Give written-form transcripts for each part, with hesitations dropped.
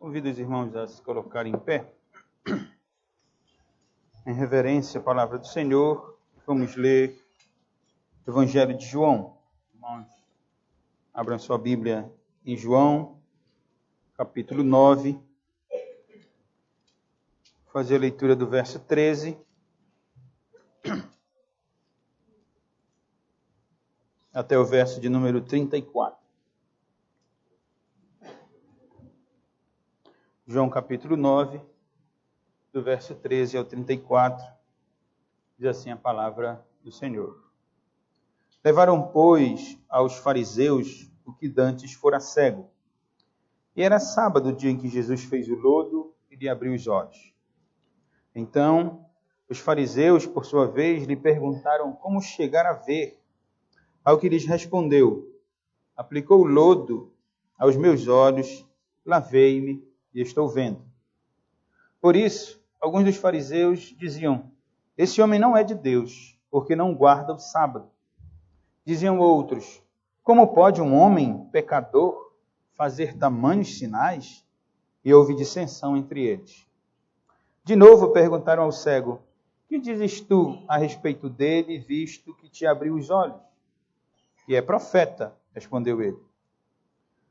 Convido os irmãos a se colocarem em pé. Em reverência à palavra do Senhor, vamos ler o Evangelho de João. Irmãos, abram sua Bíblia em João, capítulo 9. Vou fazer a leitura do verso 13 até o verso de número 34. João capítulo 9, do verso 13 ao 34, diz assim a palavra do Senhor. Levaram, pois, aos fariseus o que dantes fora cego. E era sábado, o dia em que Jesus fez o lodo e lhe abriu os olhos. Então, os fariseus, por sua vez, lhe perguntaram como chegar a ver. Ao que lhes respondeu: aplicou o lodo aos meus olhos, lavei-me e estou vendo. Por isso, alguns dos fariseus diziam: esse homem não é de Deus, porque não guarda o sábado. Diziam outros: como pode um homem pecador fazer tamanhos sinais? E houve dissensão entre eles. De novo perguntaram ao cego: que dizes tu a respeito dele, visto que te abriu os olhos? E é profeta, respondeu ele.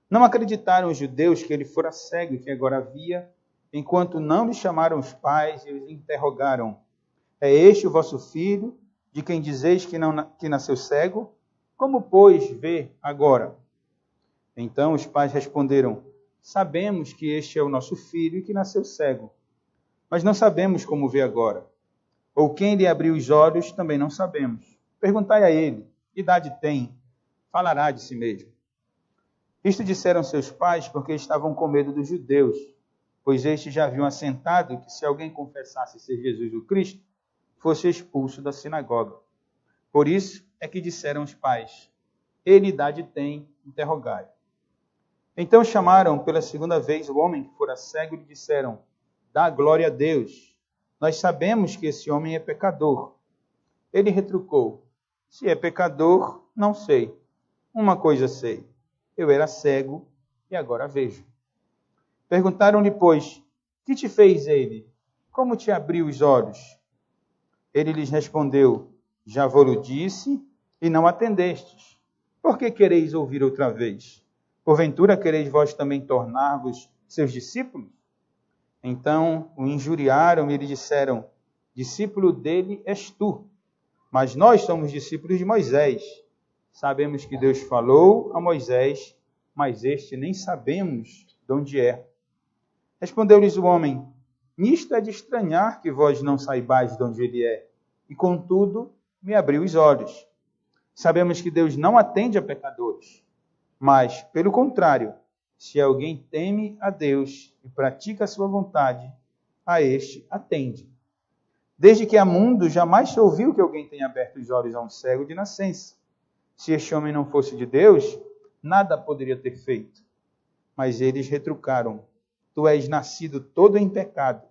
Não acreditaram os judeus que ele fora cego e que agora via, enquanto não lhe chamaram os pais e os interrogaram: é este o vosso filho, de quem dizeis que nasceu cego? Como, pois, vê agora? Então os pais responderam: sabemos que este é o nosso filho e que nasceu cego, mas não sabemos como vê agora. Ou quem lhe abriu os olhos, também não sabemos. Perguntai a ele: que idade tem? Falará de si mesmo. Isto disseram seus pais porque estavam com medo dos judeus, pois estes já haviam assentado que se alguém confessasse ser Jesus o Cristo, fosse expulso da sinagoga. Por isso é que disseram os pais: ele idade tem? Interrogai. Então chamaram pela segunda vez o homem que fora cego e lhe disseram: dá glória a Deus. Nós sabemos que esse homem é pecador. Ele retrucou: se é pecador, não sei. Uma coisa sei: eu era cego e agora vejo. Perguntaram-lhe, pois: que te fez ele? Como te abriu os olhos? Ele lhes respondeu: já vou-lo disse e não atendestes. Por que quereis ouvir outra vez? Porventura quereis vós também tornar-vos seus discípulos? Então o injuriaram e lhe disseram: discípulo dele és tu, mas nós somos discípulos de Moisés. Sabemos que Deus falou a Moisés, mas este nem sabemos de onde é. Respondeu-lhes o homem: nisto é de estranhar que vós não saibais de onde ele é, e contudo me abriu os olhos. Sabemos que Deus não atende a pecadores, mas, pelo contrário, se alguém teme a Deus e pratica a sua vontade, a este atende. Desde que há mundo, jamais se ouviu que alguém tenha aberto os olhos a um cego de nascença. Se este homem não fosse de Deus, nada poderia ter feito. Mas eles retrucaram: tu és nascido todo em pecado,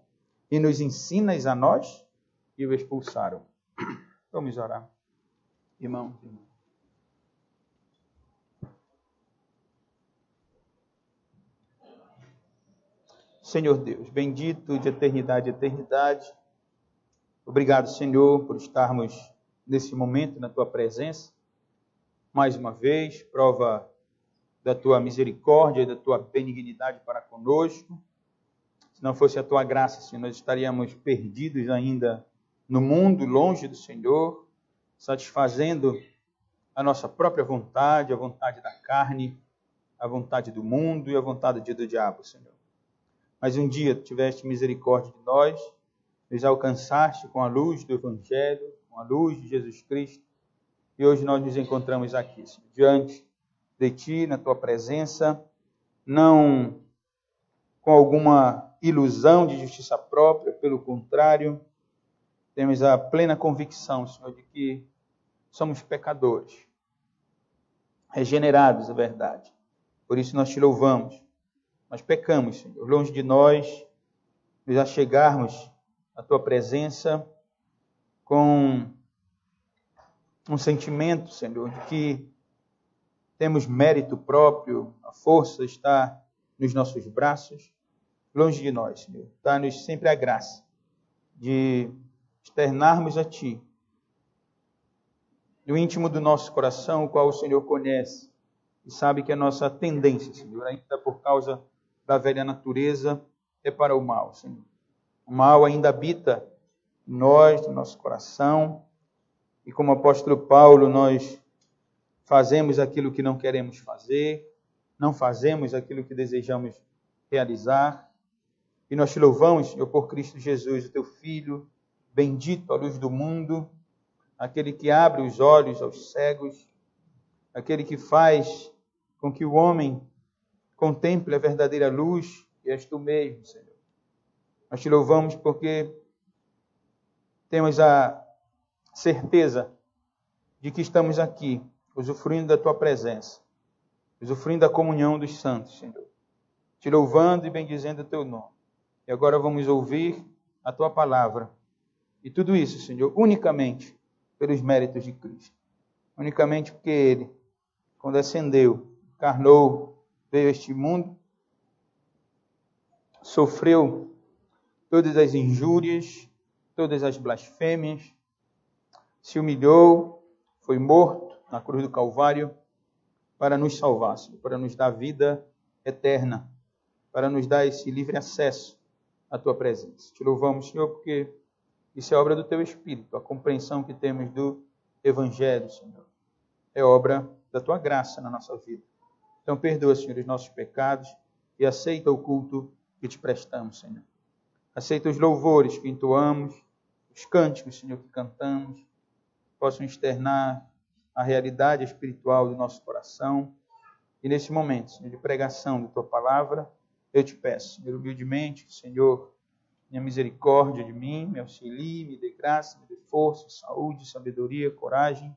e nos ensinas a nós? E o expulsaram. Vamos orar. Irmãos. Senhor Deus, bendito de eternidade a eternidade. Obrigado, Senhor, por estarmos nesse momento na tua presença. Mais uma vez, prova da tua misericórdia e da tua benignidade para conosco. Se não fosse a tua graça, Senhor, nós estaríamos perdidos ainda no mundo, longe do Senhor, satisfazendo a nossa própria vontade, a vontade da carne, a vontade do mundo e a vontade do diabo, Senhor. Mas um dia tu tiveste misericórdia de nós, nos alcançaste com a luz do Evangelho, com a luz de Jesus Cristo, e hoje nós nos encontramos aqui, Senhor, diante de Ti, na Tua presença, não com alguma ilusão de justiça própria, pelo contrário, temos a plena convicção, Senhor, de que somos pecadores, regenerados, é verdade. Por isso nós Te louvamos. Nós pecamos, Senhor, longe de nós, nos achegarmos à Tua presença com um sentimento, Senhor, de que temos mérito próprio, a força está nos nossos braços, longe de nós, Senhor. Dá-nos sempre a graça de externarmos a Ti no íntimo do nosso coração, o qual o Senhor conhece e sabe que a nossa tendência, Senhor, ainda por causa da velha natureza, é para o mal, Senhor. O mal ainda habita em nós, no nosso coração, e como apóstolo Paulo, nós fazemos aquilo que não queremos fazer, não fazemos aquilo que desejamos realizar, e nós te louvamos, Senhor, por Cristo Jesus, o Teu Filho, bendito, a luz do mundo, aquele que abre os olhos aos cegos, aquele que faz com que o homem contemple a verdadeira luz, e és Tu mesmo, Senhor. Nós te louvamos porque temos a certeza de que estamos aqui, usufruindo da Tua presença, usufruindo da comunhão dos santos, Senhor. Te louvando e bendizendo o Teu nome. E agora vamos ouvir a Tua palavra. E tudo isso, Senhor, unicamente pelos méritos de Cristo. Unicamente porque Ele, quando ascendeu, encarnou, veio a este mundo, sofreu todas as injúrias, todas as blasfêmias, se humilhou, foi morto na cruz do Calvário para nos salvar, Senhor, para nos dar vida eterna, para nos dar esse livre acesso à Tua presença. Te louvamos, Senhor, porque isso é obra do Teu Espírito, a compreensão que temos do Evangelho, Senhor. É obra da Tua graça na nossa vida. Então perdoa, Senhor, os nossos pecados e aceita o culto que Te prestamos, Senhor. Aceita os louvores que entoamos, os cânticos, Senhor, que cantamos, possam externar a realidade espiritual do nosso coração. E nesse momento, Senhor, de pregação da Tua palavra, eu Te peço, Senhor, humildemente, que o Senhor tenha misericórdia de mim, me auxilie, me dê graça, me dê força, saúde, sabedoria, coragem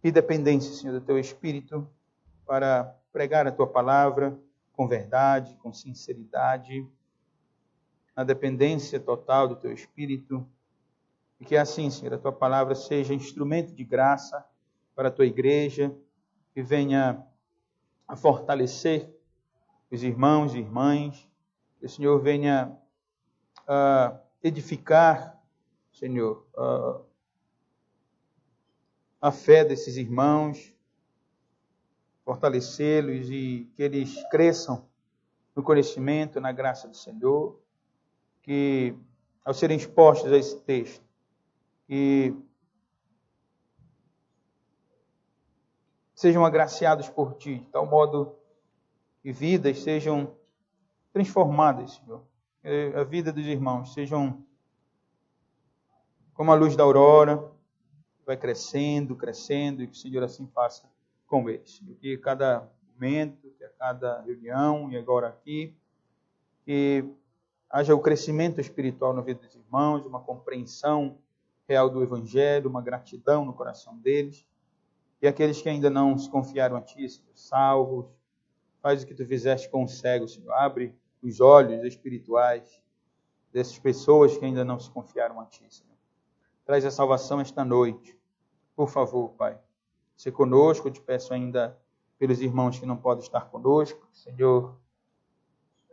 e dependência, Senhor, do Teu Espírito, para pregar a Tua palavra com verdade, com sinceridade, na dependência total do Teu Espírito, e que assim, Senhor, a Tua palavra seja instrumento de graça para a Tua igreja, que venha a fortalecer os irmãos e irmãs, que o Senhor venha a edificar, Senhor, a fé desses irmãos, fortalecê-los e que eles cresçam no conhecimento, na graça do Senhor, que ao serem expostos a esse texto, que sejam agraciados por Ti, de tal modo que vidas sejam transformadas, Senhor. Que a vida dos irmãos sejam como a luz da aurora, vai crescendo, crescendo, e que o Senhor assim faça com eles. Que a cada momento, que a cada reunião, e agora aqui, que haja o crescimento espiritual na vida dos irmãos, uma compreensão real do Evangelho, uma gratidão no coração deles. E aqueles que ainda não se confiaram a Ti, Senhor, salvos, faz o que Tu fizeste com os cegos, Senhor. Abre os olhos espirituais dessas pessoas que ainda não se confiaram a Ti, Senhor. Traz a salvação esta noite. Por favor, Pai. Se conosco, eu Te peço ainda pelos irmãos que não podem estar conosco. Senhor,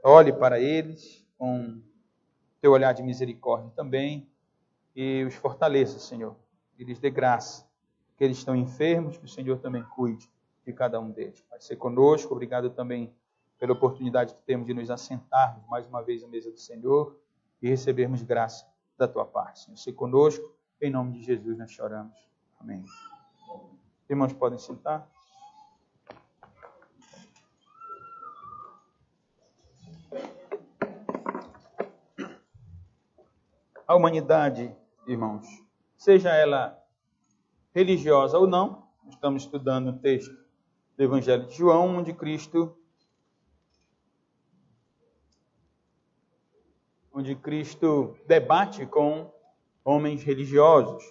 olhe para eles com Teu olhar de misericórdia também e os fortaleça, Senhor. E lhes dê graça. Que eles estão enfermos, que o Senhor também cuide de cada um deles. Pai, ser conosco. Obrigado também pela oportunidade que temos de nos assentarmos mais uma vez à mesa do Senhor e recebermos graça da Tua parte. Senhor, ser conosco. Em nome de Jesus nós choramos. Amém. Irmãos, podem sentar. A humanidade, irmãos, seja ela religiosa ou não, estamos estudando o texto do Evangelho de João, onde Cristo debate com homens religiosos,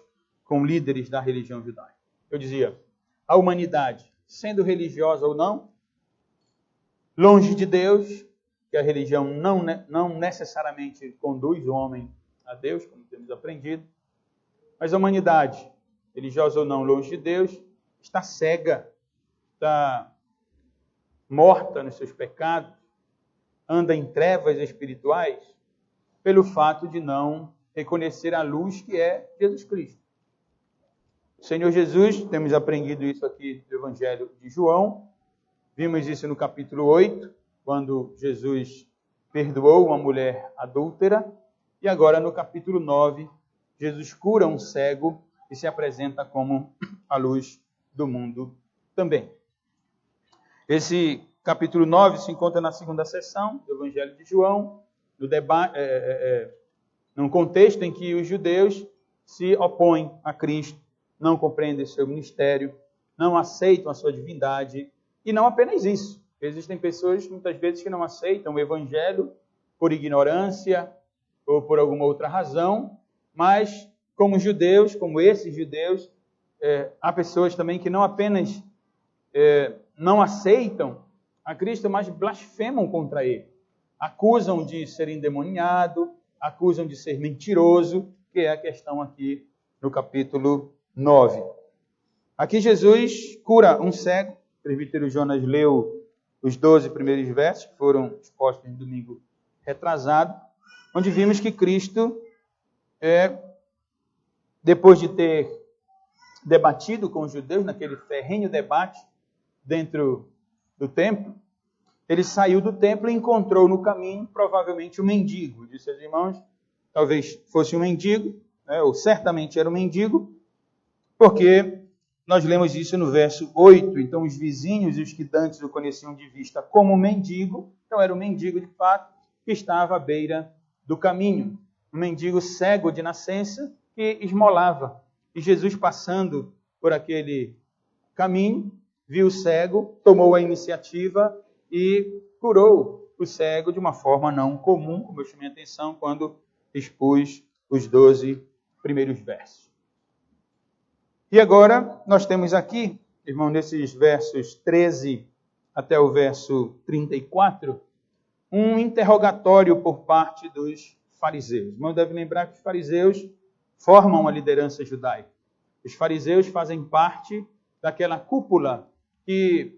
com líderes da religião judaica. Eu dizia, a humanidade, sendo religiosa ou não, longe de Deus, que a religião não necessariamente conduz o homem a Deus, como temos aprendido, mas a humanidade, religiosa ou não, longe de Deus, está cega, está morta nos seus pecados, anda em trevas espirituais pelo fato de não reconhecer a luz que é Jesus Cristo. O Senhor Jesus, temos aprendido isso aqui no Evangelho de João, vimos isso no capítulo 8, quando Jesus perdoou uma mulher adúltera, e agora no capítulo 9, Jesus cura um cego e se apresenta como a luz do mundo também. Esse capítulo 9 se encontra na segunda sessão do Evangelho de João, num contexto em que os judeus se opõem a Cristo, não compreendem seu ministério, não aceitam a sua divindade, e não apenas isso. Existem pessoas, muitas vezes, que não aceitam o Evangelho por ignorância ou por alguma outra razão, mas como judeus, como esses judeus, há pessoas também que não apenas não aceitam a Cristo, mas blasfemam contra ele. Acusam de ser endemoniado, acusam de ser mentiroso, que é a questão aqui no capítulo 9. Aqui Jesus cura um cego. O presbítero Jonas leu os 12 primeiros versos, que foram expostos no domingo retrasado, onde vimos que Cristo, depois de ter debatido com os judeus, naquele ferrenho debate dentro do templo, ele saiu do templo e encontrou no caminho, provavelmente, um mendigo. Disse aos irmãos, talvez fosse um mendigo, ou certamente era um mendigo, porque nós lemos isso no verso 8. Então, os vizinhos e os que antes o conheciam de vista como mendigo, então era um mendigo de fato, que estava à beira do caminho. Um mendigo cego de nascença que esmolava. E Jesus, passando por aquele caminho, viu o cego, tomou a iniciativa e curou o cego de uma forma não comum, como eu chamei a atenção quando expus os 12 primeiros versos. E agora nós temos aqui, irmão, nesses versos 13 até o verso 34, um interrogatório por parte dos fariseus. Irmão, deve lembrar que os fariseus formam a liderança judaica. Os fariseus fazem parte daquela cúpula que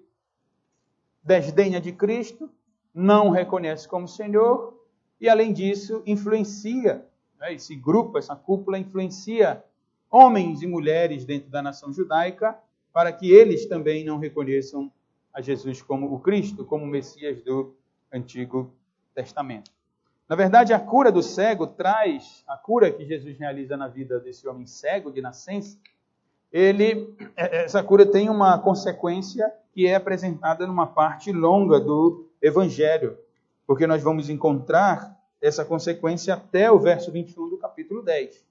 desdenha de Cristo, não reconhece como Senhor e, além disso, influencia, esse grupo, essa cúpula, influencia homens e mulheres dentro da nação judaica para que eles também não reconheçam a Jesus como o Cristo, como o Messias do Antigo Testamento. Na verdade, a cura do cego traz, a cura que Jesus realiza na vida desse homem cego de nascença, essa cura tem uma consequência que é apresentada numa parte longa do Evangelho, porque nós vamos encontrar essa consequência até o verso 21 do capítulo 10.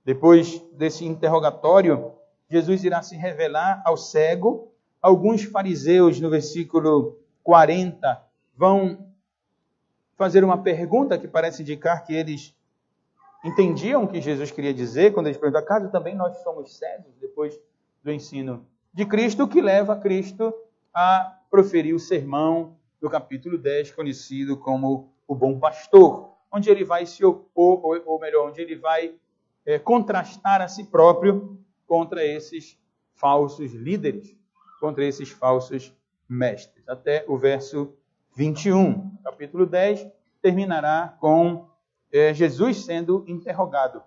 Depois desse interrogatório, Jesus irá se revelar ao cego. Alguns fariseus, no versículo 40, vão fazer uma pergunta que parece indicar que eles entendiam o que Jesus queria dizer, quando eles perguntam, acaso também nós somos cegos, depois do ensino de Cristo, o que leva Cristo a proferir o sermão do capítulo 10, conhecido como o Bom Pastor, onde ele vai se opor, ou melhor, onde ele vai contrastar a si próprio contra esses falsos líderes, contra esses falsos mestres. Até o verso 21. Capítulo 10 terminará com Jesus sendo interrogado.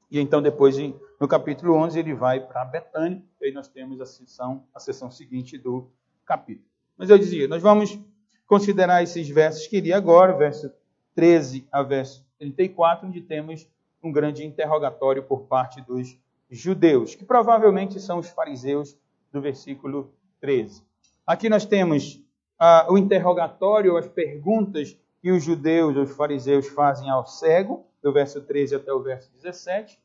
E então depois, no capítulo 11, ele vai para Betânia, e aí nós temos a sessão seguinte do capítulo. Mas eu dizia, nós vamos considerar esses versos que li agora, verso 13 a verso 34, onde temos um grande interrogatório por parte dos judeus, que provavelmente são os fariseus do versículo 13. Aqui nós temos o interrogatório, as perguntas que os judeus, os fariseus, fazem ao cego, do verso 13 até o verso 17.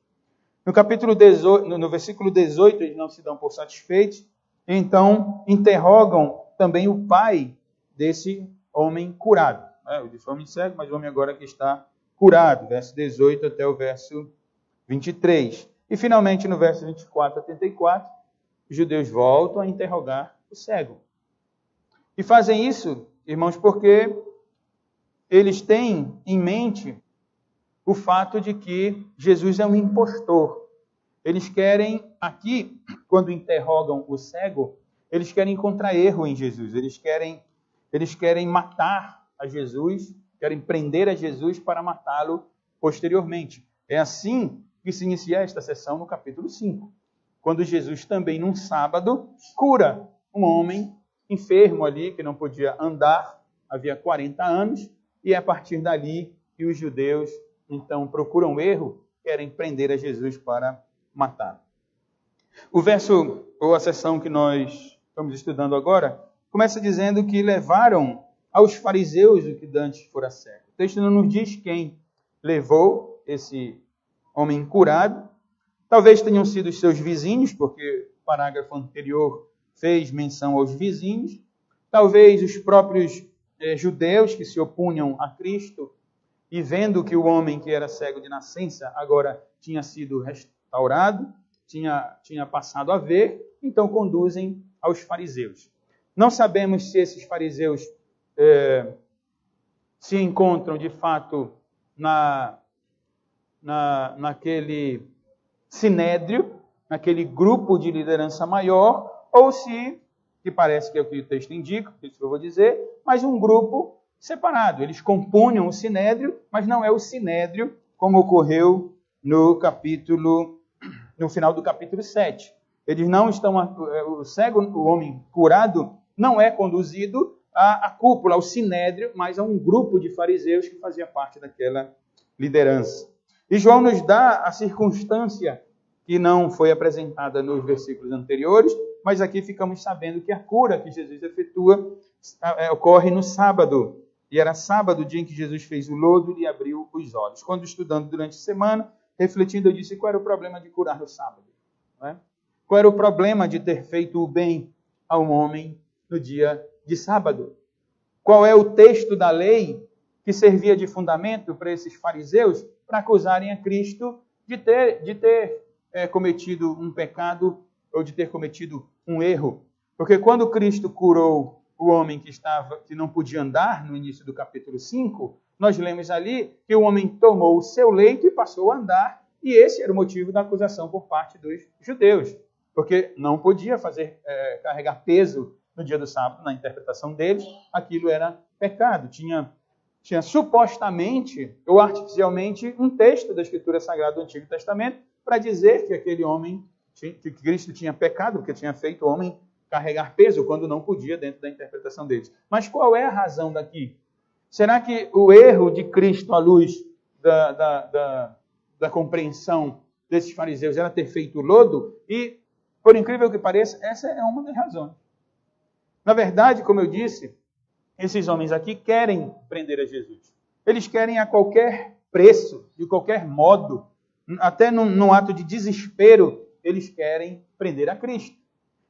No capítulo 18, no versículo 18, eles não se dão por satisfeitos, então interrogam também o pai desse homem curado. Eu disse homem cego, mas o homem agora que está curado, verso 18 até o verso 23. E finalmente, no verso 24 a 34, os judeus voltam a interrogar o cego. E fazem isso, irmãos, porque eles têm em mente o fato de que Jesus é um impostor. Eles querem, aqui, quando interrogam o cego, eles querem encontrar erro em Jesus. Eles querem matar a Jesus, querem prender a Jesus para matá-lo posteriormente. É assim que se inicia esta sessão no capítulo 5, quando Jesus também, num sábado, cura um homem enfermo ali, que não podia andar, havia 40 anos, e é a partir dali que os judeus, então, procuram erro, querem prender a Jesus para matá-lo. O verso, ou a sessão que nós estamos estudando agora, começa dizendo que levaram aos fariseus o que dantes fora cego. O texto não nos diz quem levou esse homem curado. Talvez tenham sido os seus vizinhos, porque o parágrafo anterior fez menção aos vizinhos. Talvez os próprios judeus que se opunham a Cristo e vendo que o homem que era cego de nascença agora tinha sido restaurado, tinha passado a ver, então conduzem aos fariseus. Não sabemos se esses fariseus se encontram de fato naquele sinédrio, naquele grupo de liderança maior, ou se, que parece que é o que o texto indica, isso que eu vou dizer, mas um grupo separado. Eles compunham o sinédrio, mas não é o sinédrio como ocorreu no final do capítulo 7. Eles não estão, o cego, o homem curado, não é conduzido à cúpula, ao sinédrio, mas a um grupo de fariseus que fazia parte daquela liderança. E João nos dá a circunstância que não foi apresentada nos versículos anteriores, mas aqui ficamos sabendo que a cura que Jesus efetua ocorre no sábado. E era sábado, o dia em que Jesus fez o lodo e abriu os olhos. Quando estudando durante a semana, refletindo, eu disse, qual era o problema de curar no sábado? Não é? Qual era o problema de ter feito o bem a um homem no dia de sábado? Qual é o texto da lei que servia de fundamento para esses fariseus para acusarem a Cristo de ter cometido um pecado ou de ter cometido um erro? Porque quando Cristo curou o homem que não podia andar, no início do capítulo 5, nós lemos ali que o homem tomou o seu leito e passou a andar, e esse era o motivo da acusação por parte dos judeus, porque não podia carregar peso no dia do sábado, na interpretação deles, aquilo era pecado. Tinha supostamente ou artificialmente um texto da Escritura Sagrada do Antigo Testamento para dizer que aquele homem, que Cristo tinha pecado, porque tinha feito o homem carregar peso quando não podia dentro da interpretação deles. Mas qual é a razão daqui? Será que o erro de Cristo à luz da compreensão desses fariseus era ter feito o lodo? E, por incrível que pareça, essa é uma das razões. Na verdade, como eu disse, esses homens aqui querem prender a Jesus. Eles querem a qualquer preço, de qualquer modo, até num ato de desespero, eles querem prender a Cristo.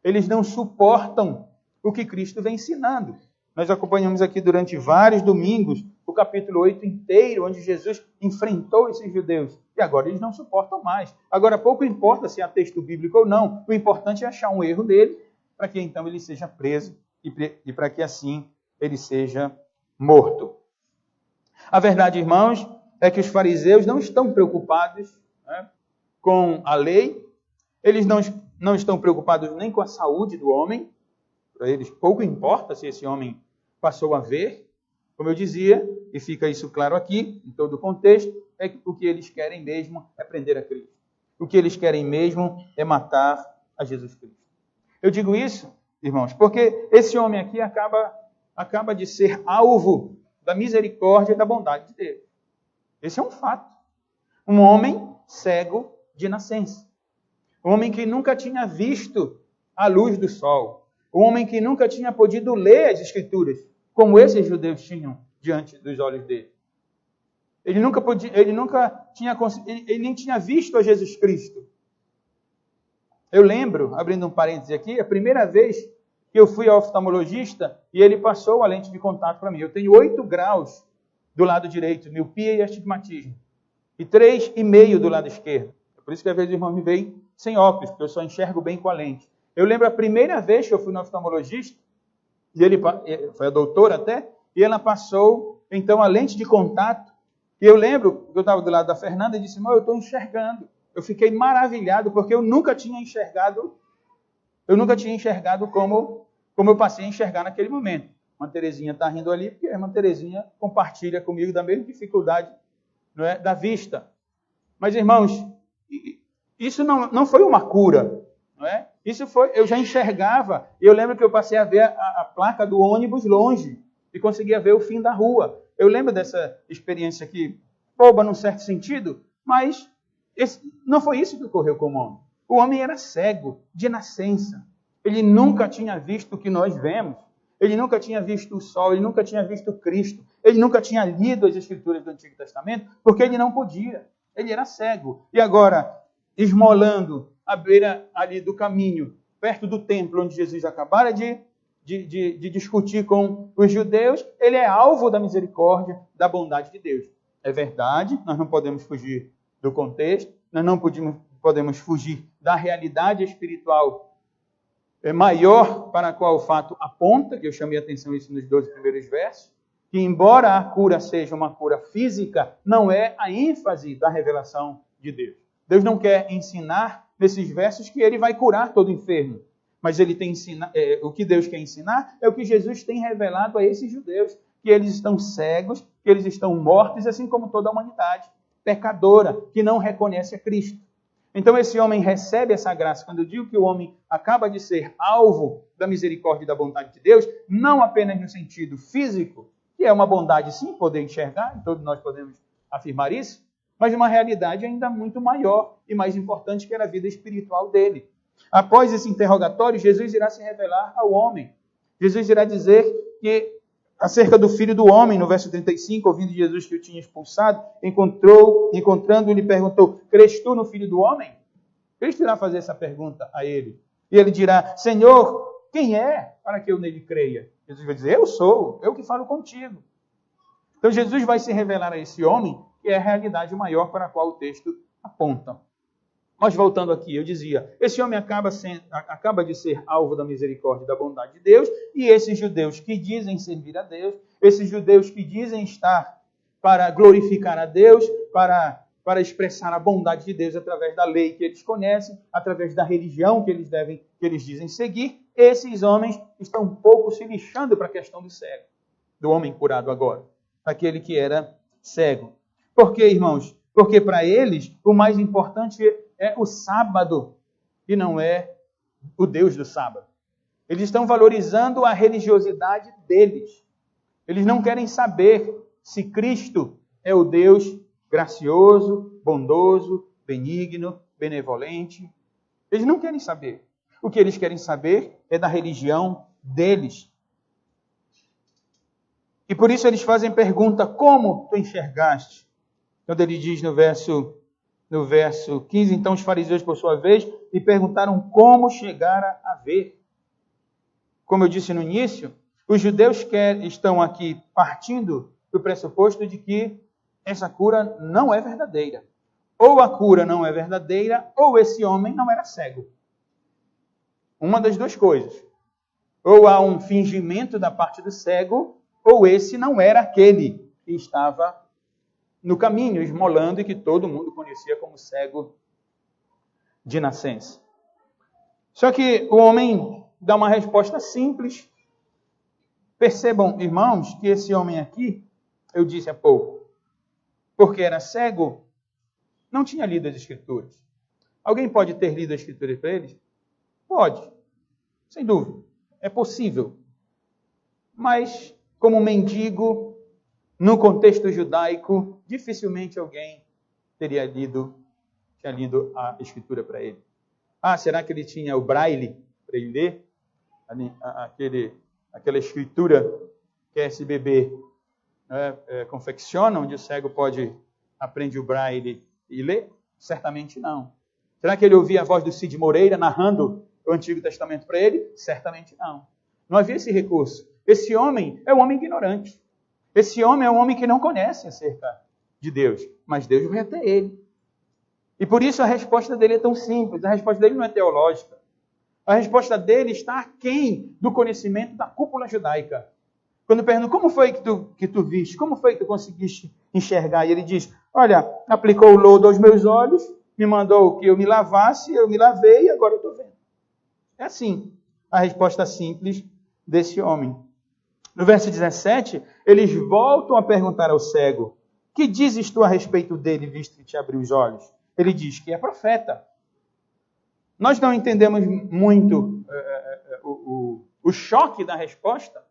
Eles não suportam o que Cristo vem ensinando. Nós acompanhamos aqui durante vários domingos o capítulo 8 inteiro, onde Jesus enfrentou esses judeus. E agora eles não suportam mais. Agora, pouco importa se há texto bíblico ou não. O importante é achar um erro dele, para que então ele seja preso e para que assim ele seja morto. A verdade, irmãos, é que os fariseus não estão preocupados, né, com a lei. Eles não estão preocupados nem com a saúde do homem. Para eles pouco importa se esse homem passou a ver. Como eu dizia, e fica isso claro aqui, em todo o contexto, é que o que eles querem mesmo é prender a Cristo. O que eles querem mesmo é matar a Jesus Cristo. Eu digo isso, irmãos, porque esse homem aqui acaba de ser alvo da misericórdia e da bondade de Deus. Esse é um fato. Um homem cego de nascença. Um homem que nunca tinha visto a luz do sol. Um homem que nunca tinha podido ler as Escrituras, como esses judeus tinham diante dos olhos dele. Ele nem tinha visto a Jesus Cristo. Eu lembro, abrindo um parêntese aqui, a primeira vez que eu fui ao oftalmologista e ele passou a lente de contato para mim. Eu tenho 8 graus do lado direito, miopia e astigmatismo. E 3,5 do lado esquerdo. Por isso que às vezes o irmão me veem sem óculos, porque eu só enxergo bem com a lente. Eu lembro a primeira vez que eu fui no oftalmologista, e ele foi a doutora até, e ela passou, então, a lente de contato. E eu lembro que eu estava do lado da Fernanda e disse, irmão, eu estou enxergando. Eu fiquei maravilhado, porque eu nunca tinha enxergado como eu passei a enxergar naquele momento. A irmã Terezinha está rindo ali porque a irmã Terezinha compartilha comigo da mesma dificuldade, não é, da vista. Mas, irmãos, isso não foi uma cura, não é? Isso foi, eu já enxergava. Eu lembro que eu passei a ver a placa do ônibus longe e conseguia ver o fim da rua. Eu lembro dessa experiência aqui, boba num certo sentido, mas não foi isso que ocorreu com o homem. O homem era cego de nascença. Ele nunca tinha visto o que nós vemos. Ele nunca tinha visto o sol, ele nunca tinha visto Cristo. Ele nunca tinha lido as Escrituras do Antigo Testamento, porque ele não podia. Ele era cego. E agora, esmolando à beira ali do caminho, perto do templo onde Jesus acabara de discutir com os judeus, ele é alvo da misericórdia, da bondade de Deus. É verdade, nós não podemos fugir do contexto, nós não podemos fugir da realidade espiritual maior para a qual o fato aponta, que eu chamei a atenção isso nos 12 primeiros versos, que embora a cura seja uma cura física, não é a ênfase da revelação de Deus. Deus não quer ensinar nesses versos que ele vai curar todo enfermo, mas ele tem o que Deus quer ensinar é o que Jesus tem revelado a esses judeus, que eles estão cegos, que eles estão mortos, assim como toda a humanidade, pecadora, que não reconhece a Cristo. Então esse homem recebe essa graça. Quando eu digo que o homem acaba de ser alvo da misericórdia e da bondade de Deus, não apenas no sentido físico, que é uma bondade sim, poder enxergar, e todos nós podemos afirmar isso, mas uma realidade ainda muito maior e mais importante, que era a vida espiritual dele. Após esse interrogatório, Jesus irá se revelar ao homem. Jesus irá dizer que, acerca do filho do homem, no verso 35, ouvindo Jesus que o tinha expulsado, encontrando-o, lhe perguntou: crês tu no filho do homem? Cristo irá fazer essa pergunta a ele. E ele dirá: Senhor, quem é para que eu nele creia? Jesus vai dizer: eu sou, eu que falo contigo. Então Jesus vai se revelar a esse homem, que é a realidade maior para a qual o texto aponta. Mas voltando aqui, eu dizia, esse homem acaba de ser alvo da misericórdia e da bondade de Deus, e esses judeus que dizem servir a Deus, esses judeus que dizem estar para glorificar a Deus, para expressar a bondade de Deus através da lei que eles conhecem, através da religião que eles dizem seguir, esses homens estão um pouco se lixando para a questão do cego, do homem curado agora, aquele que era cego. Por quê, irmãos? Porque para eles o mais importante é o sábado e não é o Deus do sábado. Eles estão valorizando a religiosidade deles. Eles não querem saber se Cristo é o Deus gracioso, bondoso, benigno, benevolente. Eles não querem saber. O que eles querem saber é da religião deles. E por isso eles fazem pergunta: como tu enxergaste? Quando ele diz no verso 15, então os fariseus, por sua vez, lhe perguntaram como chegara a ver. Como eu disse no início, os judeus estão aqui partindo do pressuposto de que essa cura não é verdadeira. Ou a cura não é verdadeira, ou esse homem não era cego. Uma das duas coisas. Ou há um fingimento da parte do cego, ou esse não era aquele que estava no caminho, esmolando, e que todo mundo conhecia como cego de nascença. Só que o homem dá uma resposta simples. Percebam, irmãos, que esse homem aqui, eu disse há pouco, porque era cego, não tinha lido as Escrituras. Alguém pode ter lido as Escrituras para eles? Pode, sem dúvida, é possível. Mas, como mendigo, no contexto judaico, dificilmente alguém tinha lido a Escritura para ele. Ah, será que ele tinha o braille para ele ler? Aquela escritura que a SBB confecciona, onde o cego aprende o braille e lê? Certamente não. Será que ele ouvia a voz do Cid Moreira narrando o Antigo Testamento para ele? Certamente não. Não havia esse recurso. Esse homem é um homem ignorante. Esse homem é um homem que não conhece acerca de Deus, mas Deus vai até ele. E por isso a resposta dele é tão simples. A resposta dele não é teológica. A resposta dele está aquém do conhecimento da cúpula judaica. Quando pergunta, como foi que tu viste? Como foi que tu conseguiste enxergar? E ele diz, olha, aplicou o lodo aos meus olhos, me mandou que eu me lavasse, eu me lavei e agora eu estou vendo. É assim a resposta simples desse homem. No verso 17, eles voltam a perguntar ao cego: que dizes tu a respeito dele, visto que te abriu os olhos? Ele diz que é profeta. Nós não entendemos muito o choque da resposta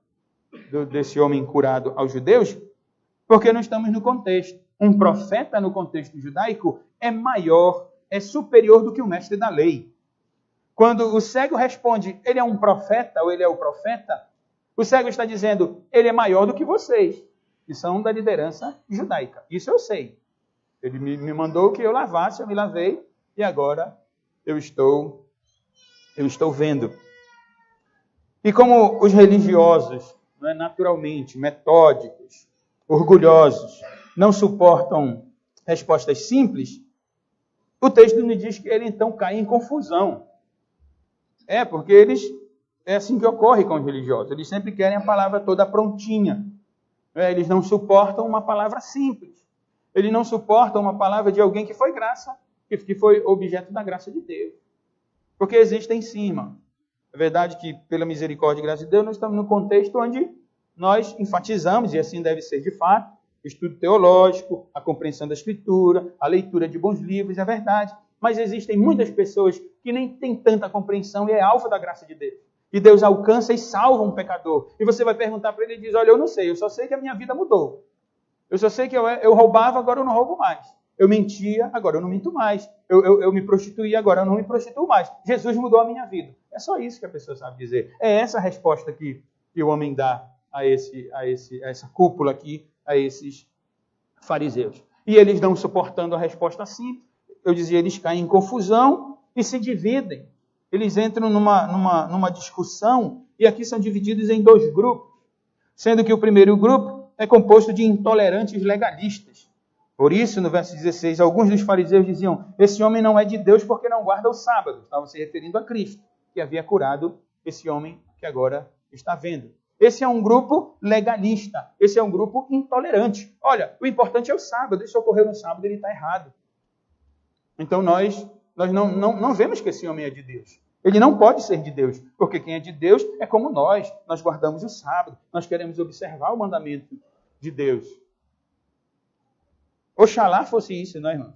desse homem curado aos judeus, porque não estamos no contexto. Um profeta no contexto judaico é maior, é superior do que o mestre da lei. Quando o cego responde, ele é um profeta ou ele é o profeta, o cego está dizendo, ele é maior do que vocês, que são da liderança judaica. Isso eu sei. Ele me mandou que eu lavasse, eu me lavei, e agora eu estou vendo. E como os religiosos, naturalmente, metódicos, orgulhosos, não suportam respostas simples, o texto nos diz que ele então cai em confusão. Porque é assim que ocorre com os religiosos. Eles sempre querem a palavra toda prontinha. Eles não suportam uma palavra simples. Eles não suportam uma palavra de alguém que foi graça, que foi objeto da graça de Deus. Porque existem sim, irmão. É verdade que, pela misericórdia e graça de Deus, nós estamos num contexto onde nós enfatizamos, e assim deve ser de fato, estudo teológico, a compreensão da Escritura, a leitura de bons livros, é verdade. Mas existem muitas pessoas que nem têm tanta compreensão e é alvo da graça de Deus. E Deus alcança e salva um pecador. E você vai perguntar para ele e diz, olha, eu não sei, eu só sei que a minha vida mudou. Eu só sei que eu roubava, agora eu não roubo mais. Eu mentia, agora eu não minto mais. Eu me prostituía, agora eu não me prostituo mais. Jesus mudou a minha vida. É só isso que a pessoa sabe dizer. É essa a resposta que o homem dá a essa cúpula aqui, a esses fariseus. E eles não suportando a resposta simples, eu dizia, eles caem em confusão e se dividem. Eles entram numa discussão, e aqui são divididos em dois grupos, sendo que o primeiro grupo é composto de intolerantes legalistas. Por isso, no verso 16, alguns dos fariseus diziam, esse homem não é de Deus porque não guarda o sábado. Estavam se referindo a Cristo, que havia curado esse homem que agora está vendo. Esse é um grupo legalista, esse é um grupo intolerante. Olha, o importante é o sábado, isso ocorreu no sábado, ele está errado. Então nós não vemos que esse homem é de Deus. Ele não pode ser de Deus, porque quem é de Deus é como nós guardamos o sábado, nós queremos observar o mandamento de Deus. Oxalá fosse isso, não é, irmãos?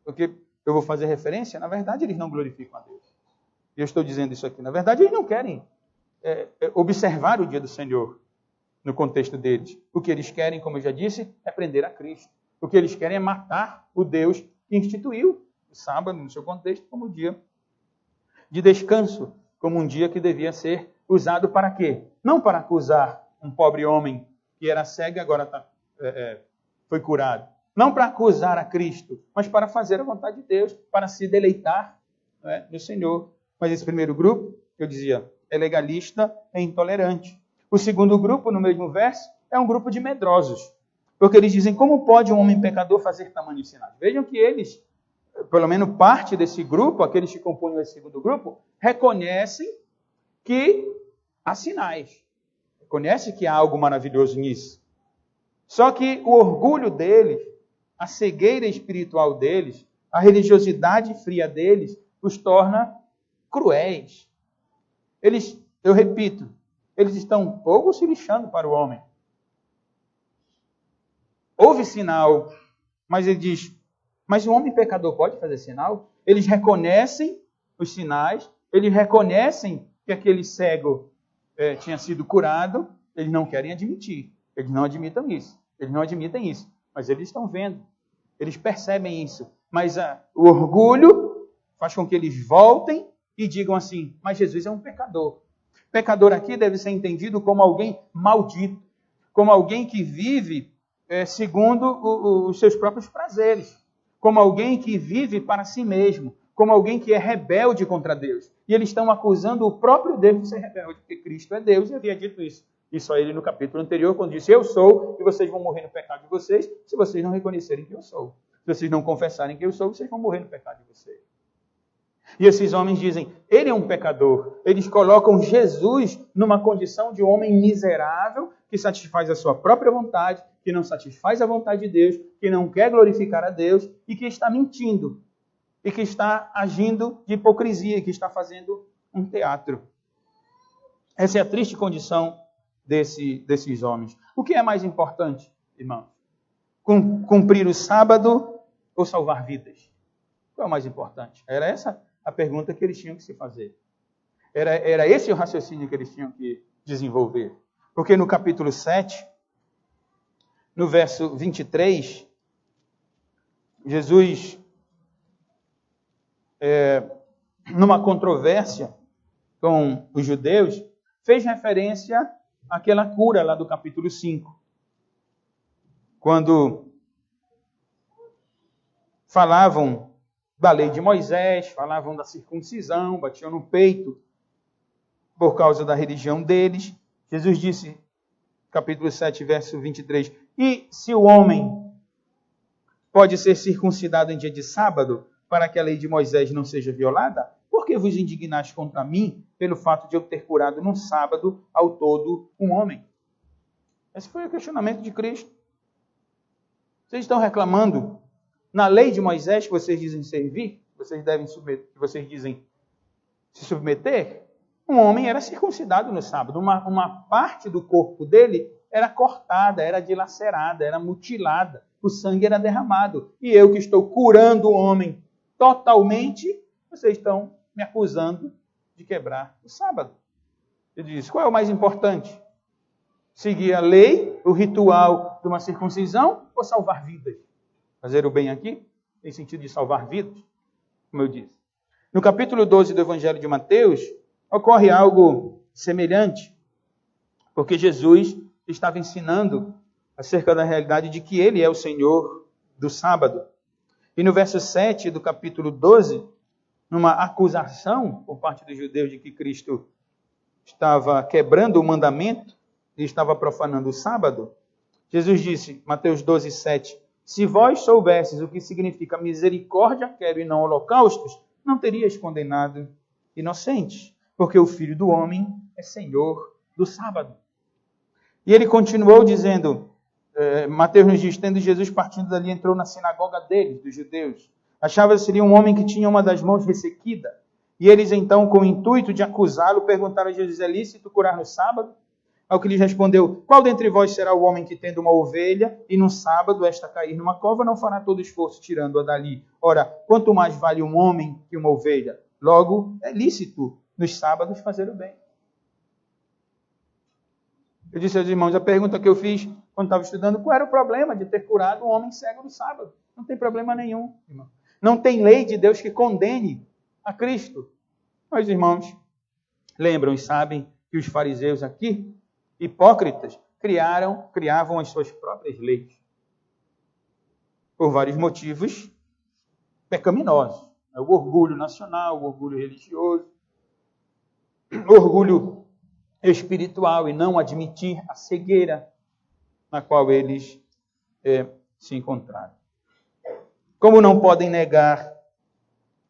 Porque eu vou fazer referência, na verdade eles não glorificam a Deus. E eu estou dizendo isso aqui, na verdade eles não querem observar o dia do Senhor no contexto deles. O que eles querem, como eu já disse, é prender a Cristo. O que eles querem é matar o Deus que instituiu o sábado, no seu contexto, como um dia de descanso, como um dia que devia ser usado para quê? Não para acusar um pobre homem que era cego e agora foi curado. Não para acusar a Cristo, mas para fazer a vontade de Deus, para se deleitar no Senhor. Mas esse primeiro grupo, eu dizia, é legalista, é intolerante. O segundo grupo, no mesmo verso, é um grupo de medrosos. Porque eles dizem, como pode um homem pecador fazer tamanhos sinais? Vejam que eles, pelo menos parte desse grupo, aqueles que compõem esse segundo grupo, reconhecem que há sinais. Reconhecem que há algo maravilhoso nisso. Só que o orgulho deles, a cegueira espiritual deles, a religiosidade fria deles, os torna cruéis. Eu repito, eles estão um pouco se lixando para o homem. Houve sinal, mas ele diz, mas o homem pecador pode fazer sinal? Eles reconhecem os sinais, eles reconhecem que aquele cego tinha sido curado, eles não querem admitir, eles não admitem isso, mas eles estão vendo, eles percebem isso. Mas o orgulho faz com que eles voltem e digam assim, mas Jesus é um pecador. Pecador aqui deve ser entendido como alguém maldito, como alguém que vive segundo os seus próprios prazeres, como alguém que vive para si mesmo, como alguém que é rebelde contra Deus. E eles estão acusando o próprio Deus de ser rebelde, porque Cristo é Deus e havia dito isso. Isso a ele no capítulo anterior, quando disse, eu sou, e vocês vão morrer no pecado de vocês, se vocês não reconhecerem que eu sou. Se vocês não confessarem que eu sou, vocês vão morrer no pecado de vocês. E esses homens dizem, ele é um pecador. Eles colocam Jesus numa condição de um homem miserável, que satisfaz a sua própria vontade, que não satisfaz a vontade de Deus, que não quer glorificar a Deus e que está mentindo. E que está agindo de hipocrisia, que está fazendo um teatro. Essa é a triste condição desses homens. O que é mais importante, irmãos? Cumprir o sábado ou salvar vidas? Qual é o mais importante? Era essa a pergunta que eles tinham que se fazer. Era esse o raciocínio que eles tinham que desenvolver. Porque no capítulo 7, no verso 23, Jesus, numa controvérsia com os judeus, fez referência àquela cura lá do capítulo 5. Quando falavam da lei de Moisés, falavam da circuncisão, batiam no peito por causa da religião deles. Jesus disse, capítulo 7, verso 23, e se o homem pode ser circuncidado em dia de sábado, para que a lei de Moisés não seja violada? Por que vos indignais contra mim, pelo fato de eu ter curado num sábado ao todo um homem? Esse foi o questionamento de Cristo. Vocês estão reclamando na lei de Moisés que vocês dizem servir, vocês devem submeter, que vocês dizem se submeter? Um homem era circuncidado no sábado. Uma parte do corpo dele era cortada, era dilacerada, era mutilada. O sangue era derramado. E eu que estou curando o homem totalmente, vocês estão me acusando de quebrar o sábado. Ele diz, qual é o mais importante? Seguir a lei, o ritual de uma circuncisão ou salvar vidas? Fazer o bem aqui tem sentido de salvar vidas, como eu disse. No capítulo 12 do Evangelho de Mateus, ocorre algo semelhante, porque Jesus estava ensinando acerca da realidade de que Ele é o Senhor do sábado. E no verso 7 do capítulo 12, numa acusação por parte dos judeus de que Cristo estava quebrando o mandamento e estava profanando o sábado, Jesus disse, Mateus 12, 7, se vós soubesses o que significa misericórdia quero e não holocaustos, não terias condenado inocentes, porque o Filho do Homem é Senhor do sábado. E ele continuou dizendo, Mateus nos diz, tendo Jesus partindo dali, entrou na sinagoga deles, dos judeus. Achava que seria um homem que tinha uma das mãos ressequida. E eles então, com o intuito de acusá-lo, perguntaram a Jesus, é lícito curar no sábado? Ao que lhes respondeu, qual dentre vós será o homem que, tendo uma ovelha, e no sábado esta cair numa cova, não fará todo esforço tirando-a dali? Ora, quanto mais vale um homem que uma ovelha? Logo, é lícito nos sábados fazer o bem. Eu disse aos irmãos, a pergunta que eu fiz quando estava estudando, qual era o problema de ter curado um homem cego no sábado? Não tem problema nenhum, irmão. Não tem lei de Deus que condene a Cristo. Mas, irmãos, lembram e sabem que os fariseus aqui, hipócritas, criavam as suas próprias leis. Por vários motivos pecaminosos. O orgulho nacional, o orgulho religioso, o orgulho espiritual e não admitir a cegueira na qual eles se encontraram. Como não podem negar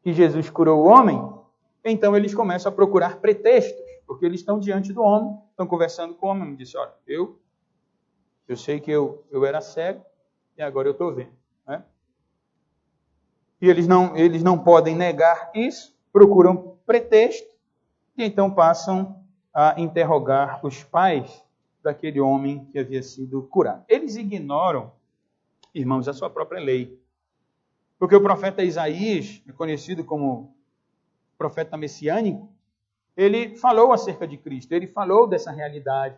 que Jesus curou o homem, então eles começam a procurar pretextos, porque eles estão diante do homem, estão conversando com o homem, e disse, olha, eu sei que eu era cego e agora eu estou vendo. Né? E eles não podem negar isso, procuram pretexto, e então passam a interrogar os pais daquele homem que havia sido curado. Eles ignoram, irmãos, a sua própria lei. Porque o profeta Isaías, conhecido como profeta messiânico, ele falou acerca de Cristo, ele falou dessa realidade,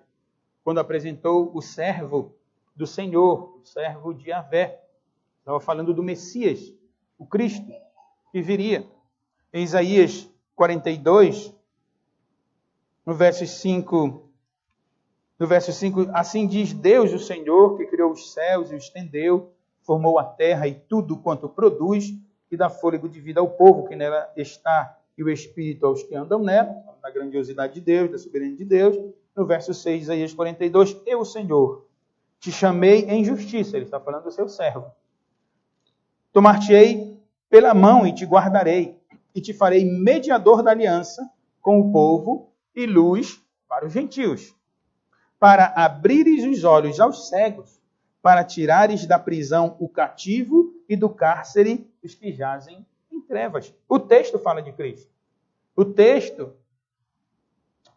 quando apresentou o servo do Senhor, o servo de Yahvé. Estava falando do Messias, o Cristo, que viria. Em Isaías 42, no verso 5, assim diz Deus, o Senhor, que criou os céus e os estendeu, formou a terra e tudo quanto produz, e dá fôlego de vida ao povo que nela está, e o Espírito aos que andam nela, da grandiosidade de Deus, da soberania de Deus. No verso 6 de Isaías 42, eu, o Senhor, te chamei em justiça, ele está falando do seu servo. Tomar-te-ei pela mão e te guardarei, e te farei mediador da aliança com o povo e luz para os gentios, para abrires os olhos aos cegos, para tirares da prisão o cativo e do cárcere os que jazem em trevas. O texto fala de Cristo. O texto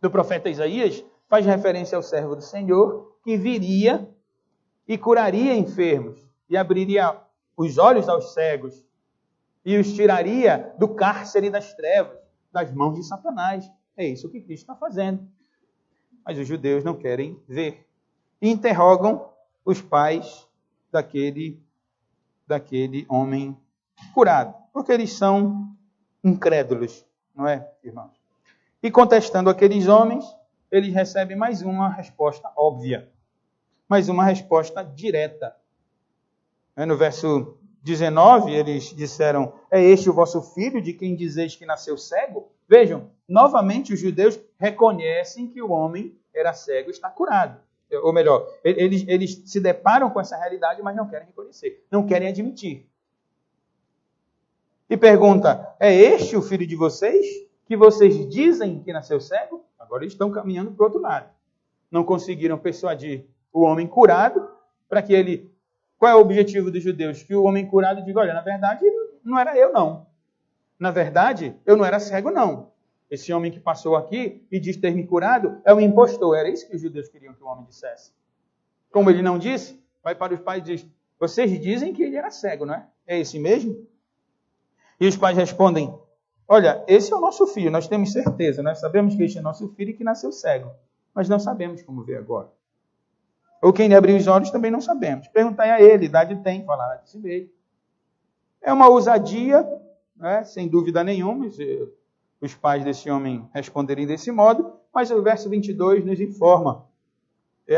do profeta Isaías faz referência ao servo do Senhor, que viria e curaria enfermos, e abriria os olhos aos cegos, e os tiraria do cárcere das trevas, das mãos de Satanás. É isso que Cristo está fazendo. Mas os judeus não querem ver. E interrogam os pais daquele homem curado, porque eles são incrédulos, não é, irmãos? E contestando aqueles homens, eles recebem mais uma resposta óbvia, mais uma resposta direta. No verso 19, eles disseram: é este o vosso filho, de quem dizeis que nasceu cego? Vejam, novamente os judeus reconhecem que o homem era cego e está curado. Ou melhor, eles se deparam com essa realidade, mas não querem reconhecer, não querem admitir. E pergunta: é este o filho de vocês, que vocês dizem que nasceu cego? Agora eles estão caminhando para o outro lado. Não conseguiram persuadir o homem curado para que ele... Qual é o objetivo dos judeus? Que o homem curado diga: olha, na verdade, não era eu, não. Na verdade, eu não era cego, não. Esse homem que passou aqui e diz ter me curado é um impostor. Era isso que os judeus queriam que o homem dissesse. Como ele não disse, vai para os pais e diz: vocês dizem que ele era cego, não é? É esse mesmo? E os pais respondem: olha, esse é o nosso filho, nós temos certeza, nós sabemos que este é nosso filho e que nasceu cego, mas não sabemos como ver agora. Ou quem lhe abriu os olhos também não sabemos. Perguntai a ele, idade tem, falará de si mesmo. É uma ousadia, né, sem dúvida nenhuma, os pais desse homem responderem desse modo, mas o verso 22 nos informa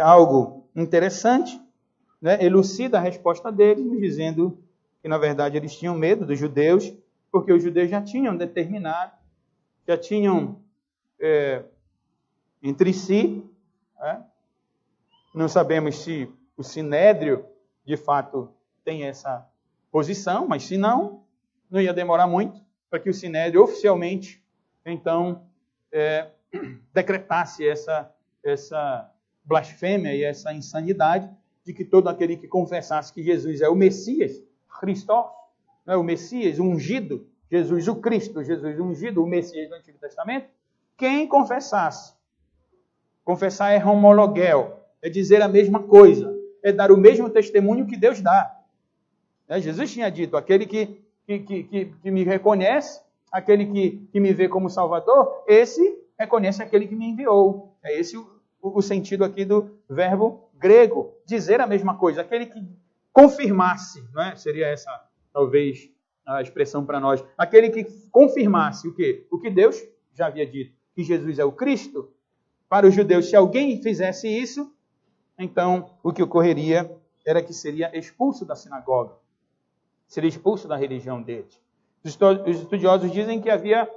algo interessante, né, elucida a resposta deles, nos dizendo que, na verdade, eles tinham medo dos judeus, porque os judeus já tinham determinado, já tinham entre si, não sabemos se o Sinédrio, de fato, tem essa posição, mas se não, não ia demorar muito para que o Sinédrio oficialmente, então, decretasse essa blasfêmia e essa insanidade de que todo aquele que confessasse que Jesus é o Messias, Cristo, não é o Messias, o ungido, Jesus o Cristo, Jesus o ungido, o Messias do Antigo Testamento, quem confessasse, confessar é homologel, é dizer a mesma coisa, é dar o mesmo testemunho que Deus dá. Jesus tinha dito: aquele que me reconhece, aquele que me vê como Salvador, esse reconhece aquele que me enviou. É esse o sentido aqui do verbo grego, dizer a mesma coisa. Aquele que confirmasse, não é? Seria essa, talvez, a expressão para nós. Aquele que confirmasse o quê? O que Deus já havia dito, que Jesus é o Cristo. Para os judeus, se alguém fizesse isso, então o que ocorreria era que seria expulso da sinagoga, seria expulso da religião deles. Os estudiosos dizem que havia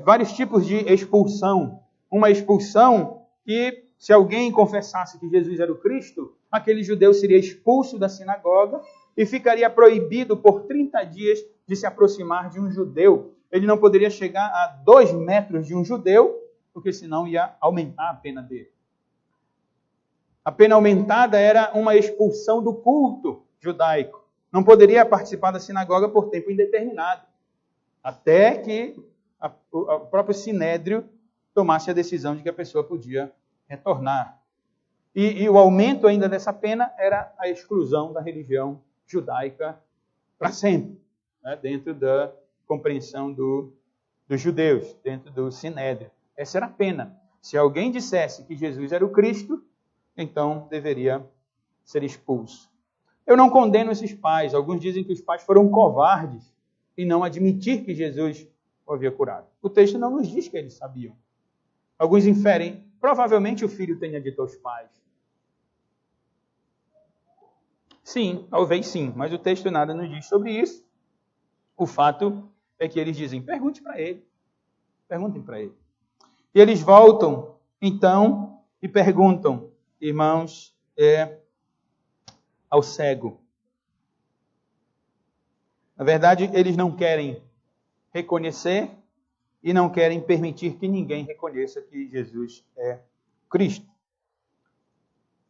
vários tipos de expulsão. Uma expulsão que, se alguém confessasse que Jesus era o Cristo, aquele judeu seria expulso da sinagoga e ficaria proibido por 30 dias de se aproximar de um judeu. Ele não poderia chegar a 2 metros de um judeu, porque senão ia aumentar a pena dele. A pena aumentada era uma expulsão do culto judaico. Não poderia participar da sinagoga por tempo indeterminado, até que o próprio Sinédrio tomasse a decisão de que a pessoa podia retornar. E o aumento ainda dessa pena era a exclusão da religião judaica para sempre, né, dentro da compreensão dos judeus, dentro do Sinédrio. Essa era a pena. Se alguém dissesse que Jesus era o Cristo, então deveria ser expulso. Eu não condeno esses pais. Alguns dizem que os pais foram covardes em não admitir que Jesus o havia curado. O texto não nos diz que eles sabiam. Alguns inferem, provavelmente o filho tenha dito aos pais. Sim, talvez sim, mas o texto nada nos diz sobre isso. O fato é que eles dizem: pergunte para ele. Perguntem para ele. E eles voltam, então, e perguntam, irmãos, ao cego. Na verdade, eles não querem reconhecer e não querem permitir que ninguém reconheça que Jesus é Cristo.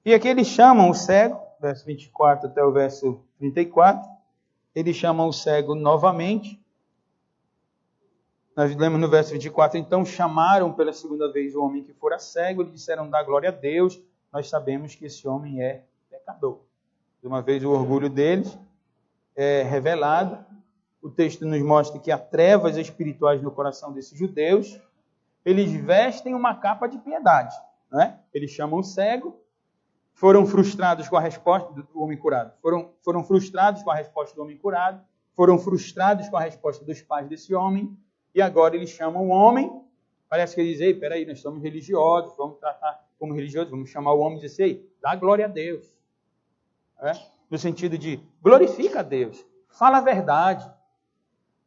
E aqui eles chamam o cego, verso 24 até o verso 34, eles chamam o cego novamente Nós lemos no verso 24, então chamaram pela segunda vez o homem que fora cego e lhe disseram, dá glória a Deus, nós sabemos que esse homem é pecador. De uma vez o orgulho deles é revelado. O texto nos mostra que há trevas espirituais no coração desses judeus. Eles vestem uma capa de piedade, né? Eles chamam o cego, foram frustrados com a resposta do homem curado. Foram frustrados com a resposta do homem curado, foram frustrados com a resposta dos pais desse homem, e agora eles chamam o homem. Parece que eles dizem, peraí, nós somos religiosos, vamos tratar como religiosos, vamos chamar o homem e dizer, ei, dá glória a Deus. No sentido de, glorifica a Deus, fala a verdade.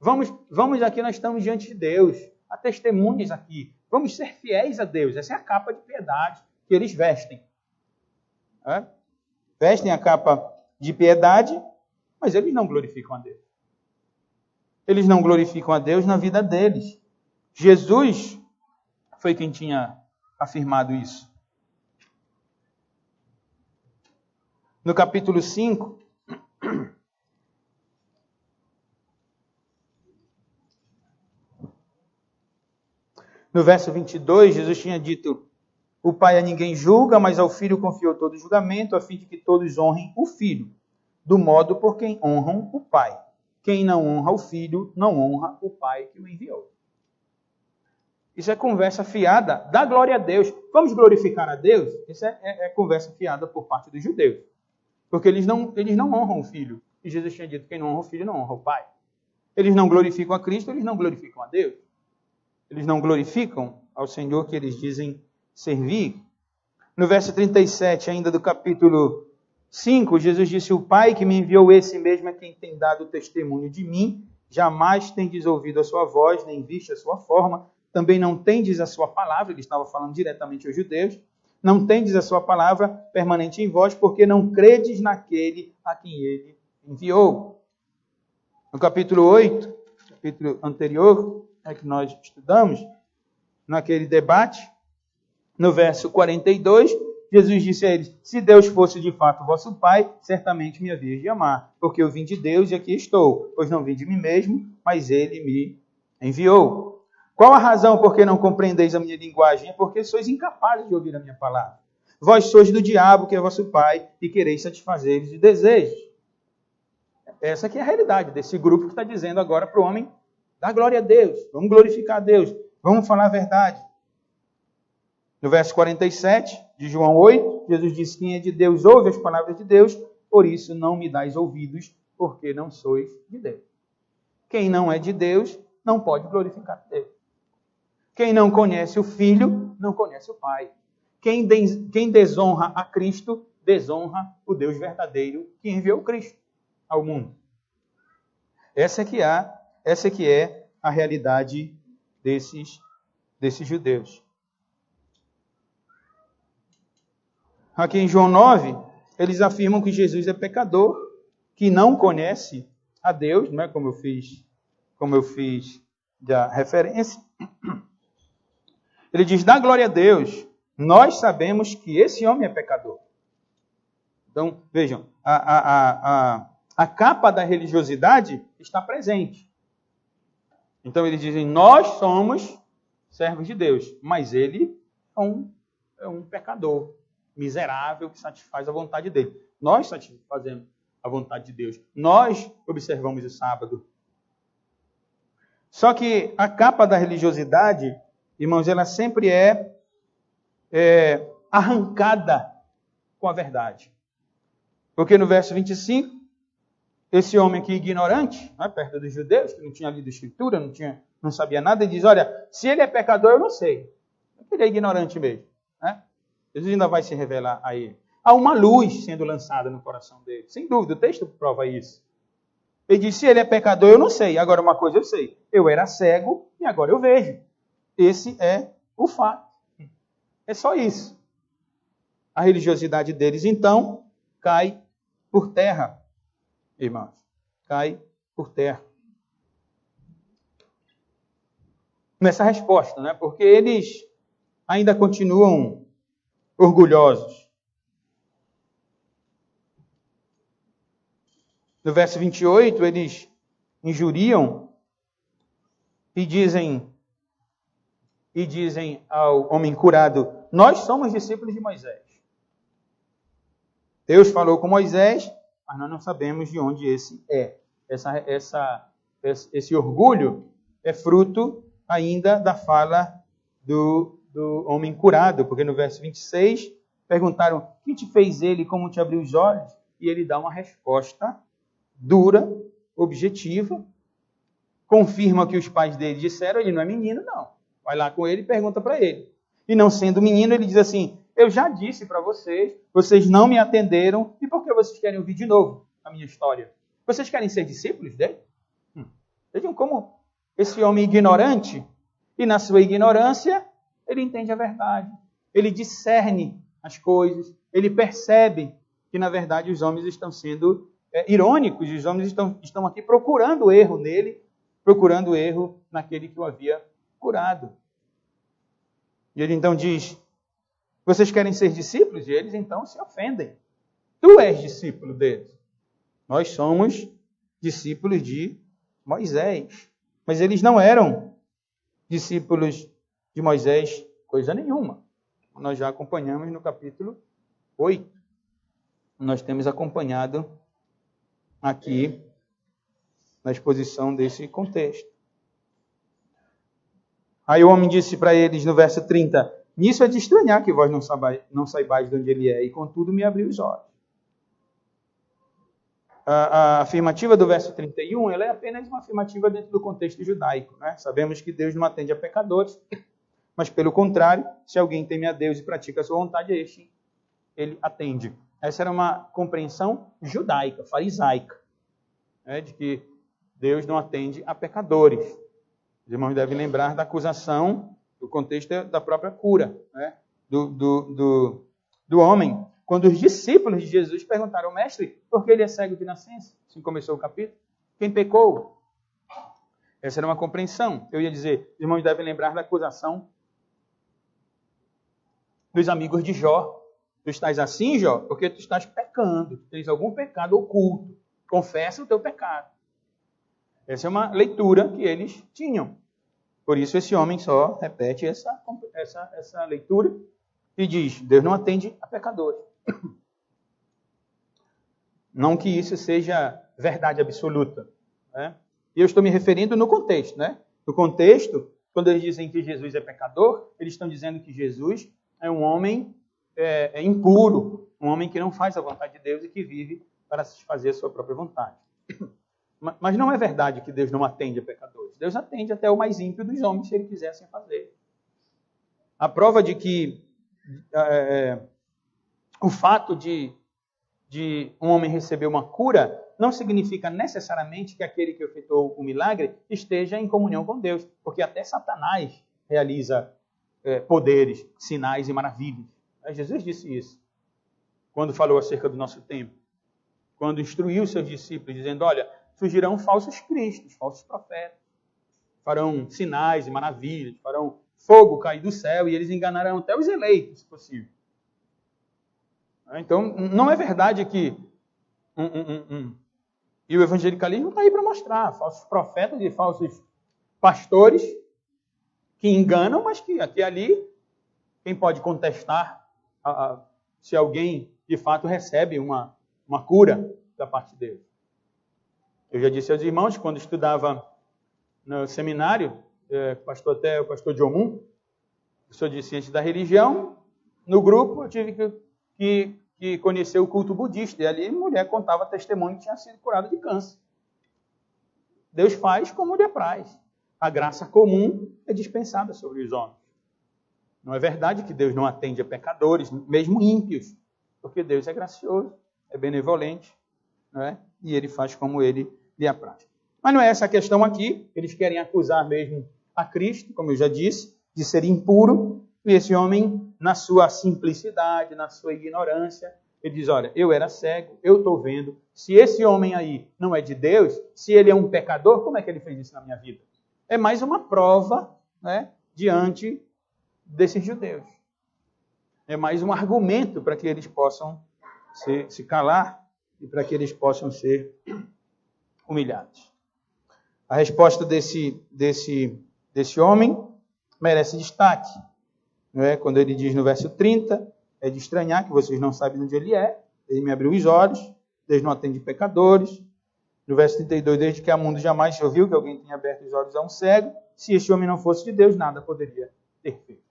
Vamos aqui, nós estamos diante de Deus, há testemunhas aqui, vamos ser fiéis a Deus. Essa é a capa de piedade que eles vestem. Vestem a capa de piedade, mas eles não glorificam a Deus. Eles não glorificam a Deus na vida deles. Jesus foi quem tinha afirmado isso. No capítulo 5, no verso 22, Jesus tinha dito, o Pai a ninguém julga, mas ao Filho confiou todo o julgamento, a fim de que todos honrem o Filho, do modo por quem honram o Pai. Quem não honra o Filho, não honra o Pai que o enviou. Isso é conversa fiada, dá glória a Deus. Vamos glorificar a Deus? Isso é conversa fiada por parte dos judeus. Porque eles não honram o Filho. E Jesus tinha dito, quem não honra o Filho, não honra o Pai. Eles não glorificam a Cristo, eles não glorificam a Deus. Eles não glorificam ao Senhor que eles dizem servir. No verso 37, ainda do capítulo 5, Jesus disse, o Pai que me enviou, esse mesmo é quem tem dado testemunho de mim. Jamais tendes ouvido a sua voz, nem visto a sua forma. Também não tendes a sua palavra. Ele estava falando diretamente aos judeus. Não tendes a sua palavra permanente em vós, porque não credes naquele a quem ele enviou. No capítulo 8, capítulo anterior, que nós estudamos, naquele debate, no verso 42, Jesus disse a eles, se Deus fosse de fato vosso Pai, certamente me havias de amar, porque eu vim de Deus e aqui estou, pois não vim de mim mesmo, mas ele me enviou. Qual a razão por que não compreendeis a minha linguagem? É porque sois incapazes de ouvir a minha palavra. Vós sois do diabo, que é vosso pai, e quereis satisfazer os desejos. Essa aqui é a realidade desse grupo que está dizendo agora para o homem, dá glória a Deus, vamos glorificar a Deus, vamos falar a verdade. No verso 47 de João 8, Jesus disse, quem é de Deus ouve as palavras de Deus, por isso não me dais ouvidos, porque não sois de Deus. Quem não é de Deus, não pode glorificar a Deus. Quem não conhece o Filho, não conhece o Pai. Quem desonra a Cristo, desonra o Deus verdadeiro que enviou Cristo ao mundo. Essa que é a realidade desses judeus. Aqui em João 9, eles afirmam que Jesus é pecador, que não conhece a Deus, não é como eu fiz da referência. Ele diz, dá glória a Deus, nós sabemos que esse homem é pecador. Então, vejam, a capa da religiosidade está presente. Então, eles dizem, nós somos servos de Deus, mas ele é um pecador miserável que satisfaz a vontade dele. Nós satisfazemos a vontade de Deus. Nós observamos o sábado. Só que a capa da religiosidade, irmãos, ela sempre é arrancada com a verdade. Porque no verso 25, esse homem aqui ignorante, perto dos judeus, que não tinha lido a Escritura, não sabia nada, ele diz, olha, se ele é pecador, eu não sei. Ele é ignorante mesmo. Jesus ainda vai se revelar a ele. Há uma luz sendo lançada no coração dele. Sem dúvida, o texto prova isso. Ele diz, se ele é pecador, eu não sei. Agora uma coisa eu sei. Eu era cego e agora eu vejo. Esse é o fato. É só isso. A religiosidade deles, então, cai por terra, irmãos. Cai por terra. Nessa resposta, né? Porque eles ainda continuam orgulhosos. No verso 28, eles injuriam e dizem ao homem curado: nós somos discípulos de Moisés. Deus falou com Moisés, mas nós não sabemos de onde esse é. Esse orgulho é fruto ainda da fala do homem curado, porque no verso 26 perguntaram: quem te fez ele, como te abriu os olhos? E ele dá uma resposta dura, objetiva, confirma o que os pais dele disseram. Ele não é menino, não. Vai lá com ele e pergunta para ele. E não sendo menino, ele diz assim: eu já disse para vocês, vocês não me atenderam, e por que vocês querem ouvir de novo a minha história? Vocês querem ser discípulos dele? Vejam como esse homem ignorante, e na sua ignorância, ele entende a verdade. Ele discerne as coisas, ele percebe que, na verdade, os homens estão sendo irônicos, os homens estão aqui procurando erro nele, procurando erro naquele que o havia curado. E ele então diz: vocês querem ser discípulos? E eles então se ofendem. Tu és discípulo deles. Nós somos discípulos de Moisés. Mas eles não eram discípulos de Moisés coisa nenhuma. Nós já acompanhamos no capítulo 8. Nós temos acompanhado aqui na exposição desse contexto. Aí o homem disse para eles no verso 30: nisso é de estranhar que vós não saibais de onde ele é, e contudo me abriu os olhos. A afirmativa do verso 31, ela é apenas uma afirmativa dentro do contexto judaico, né? Sabemos que Deus não atende a pecadores, mas pelo contrário, se alguém teme a Deus e pratica a sua vontade, ele atende. Essa era uma compreensão judaica, farisaica, né? De que Deus não atende a pecadores. Os irmãos devem lembrar da acusação, do contexto da própria cura, né? do homem. Quando os discípulos de Jesus perguntaram: mestre, por que ele é cego de nascença? Assim começou o capítulo. Quem pecou? Essa era uma compreensão. Eu ia dizer, os irmãos devem lembrar da acusação dos amigos de Jó. Tu estás assim, Jó, porque tu estás pecando. Tu tens algum pecado oculto. Confessa o teu pecado. Essa é uma leitura que eles tinham. Por isso esse homem só repete essa leitura e diz: Deus não atende a pecadores. Não que isso seja verdade absoluta, né? E eu estou me referindo no contexto, né? No contexto, quando eles dizem que Jesus é pecador, eles estão dizendo que Jesus é um homem impuro, um homem que não faz a vontade de Deus e que vive para satisfazer a sua própria vontade. Mas não é verdade que Deus não atende a pecadores. Deus atende até o mais ímpio dos homens, se ele quisesse fazer. A prova de que o fato de um homem receber uma cura não significa necessariamente que aquele que efetuou o milagre esteja em comunhão com Deus, porque até Satanás realiza poderes, sinais e maravilhas. Jesus disse isso quando falou acerca do nosso tempo, quando instruiu seus discípulos, dizendo: olha, surgirão falsos cristos, falsos profetas, farão sinais e maravilhas, farão fogo cair do céu e eles enganarão até os eleitos, se possível. Então, não é verdade que e o evangelicalismo está aí para mostrar falsos profetas e falsos pastores que enganam, mas que aqui e ali, quem pode contestar se alguém de fato recebe uma cura da parte dele? Eu já disse aos irmãos, quando estudava no seminário, o pastor Jomum, professor de ciência da religião, no grupo eu tive que conhecer o culto budista, e ali a mulher contava testemunho que tinha sido curada de câncer. Deus faz como lhe apraz. A graça comum é dispensada sobre os homens. Não é verdade que Deus não atende a pecadores, mesmo ímpios, porque Deus é gracioso, é benevolente, não é? E ele faz como ele lhe apraz. Mas não é essa a questão aqui. Eles querem acusar mesmo a Cristo, como eu já disse, de ser impuro. E esse homem, na sua simplicidade, na sua ignorância, ele diz: olha, eu era cego, eu estou vendo. Se esse homem aí não é de Deus, se ele é um pecador, como é que ele fez isso na minha vida? É mais uma prova, né, diante desses judeus. É mais um argumento para que eles possam se calar e para que eles possam ser humilhados. A resposta desse desse homem merece destaque. Não é? Quando ele diz no verso 30, é de estranhar que vocês não sabem onde ele é. Ele me abriu os olhos, Deus não atende pecadores. No verso 32, desde que há mundo jamais se ouviu que alguém tenha aberto os olhos a um cego. Se este homem não fosse de Deus, nada poderia ter feito.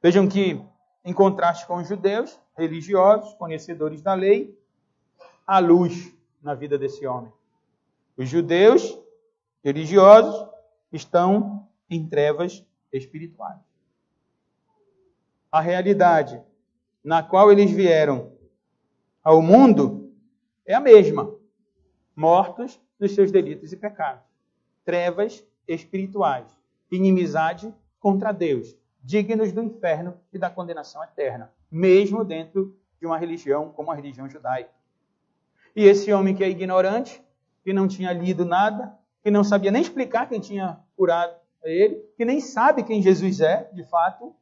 Vejam que, em contraste com os judeus, religiosos, conhecedores da lei, há luz na vida desse homem. Os judeus religiosos estão em trevas espirituais. A realidade na qual eles vieram ao mundo é a mesma. Mortos nos seus delitos e pecados. Trevas espirituais. Inimizade contra Deus. Dignos do inferno e da condenação eterna. Mesmo dentro de uma religião como a religião judaica. E esse homem que é ignorante, que não tinha lido nada, que não sabia nem explicar quem tinha curado ele, que nem sabe quem Jesus é, de fato,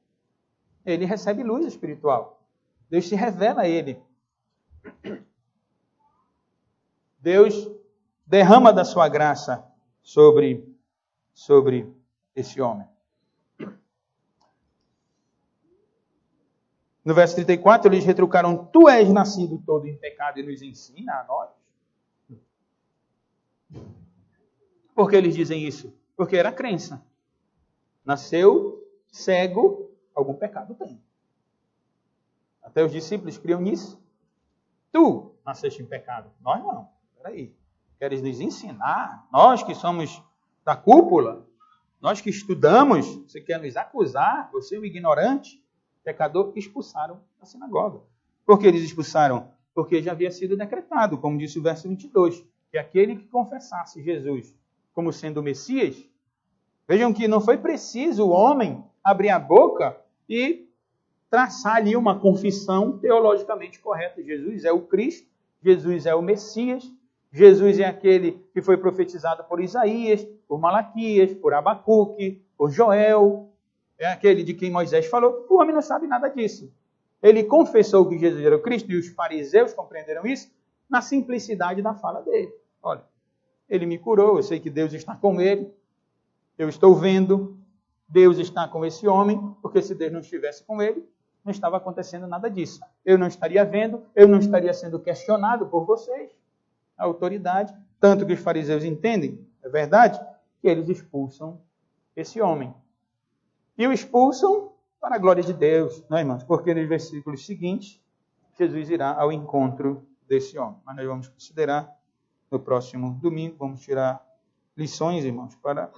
ele recebe luz espiritual. Deus se revela a ele. Deus derrama da sua graça sobre esse homem. No verso 34, eles retrucaram: tu és nascido todo em pecado e nos ensina a nós? Por que eles dizem isso? Porque era a crença. Nasceu cego, algum pecado tem. Até os discípulos criam nisso. Tu nasceste em pecado, nós não. Peraí, queres nos ensinar? Nós que somos da cúpula, nós que estudamos, você quer nos acusar? Você é um ignorante, pecador? Expulsaram da sinagoga. Por que eles expulsaram? Porque já havia sido decretado, como disse o verso 22, que aquele que confessasse Jesus como sendo o Messias, vejam que não foi preciso o homem abrir a boca e traçar ali uma confissão teologicamente correta. Jesus é o Cristo, Jesus é o Messias, Jesus é aquele que foi profetizado por Isaías, por Malaquias, por Abacuque, por Joel, é aquele de quem Moisés falou. O homem não sabe nada disso. Ele confessou que Jesus era o Cristo e os fariseus compreenderam isso na simplicidade da fala dele. Olha, ele me curou, eu sei que Deus está com ele, eu estou vendo, Deus está com esse homem, porque se Deus não estivesse com ele, não estava acontecendo nada disso. Eu não estaria vendo, eu não estaria sendo questionado por vocês. A autoridade, tanto que os fariseus entendem, é verdade, que eles expulsam esse homem. E o expulsam para a glória de Deus, não é, irmãos? Porque nos versículos seguintes, Jesus irá ao encontro desse homem. Mas nós vamos considerar no próximo domingo, vamos tirar lições, irmãos, para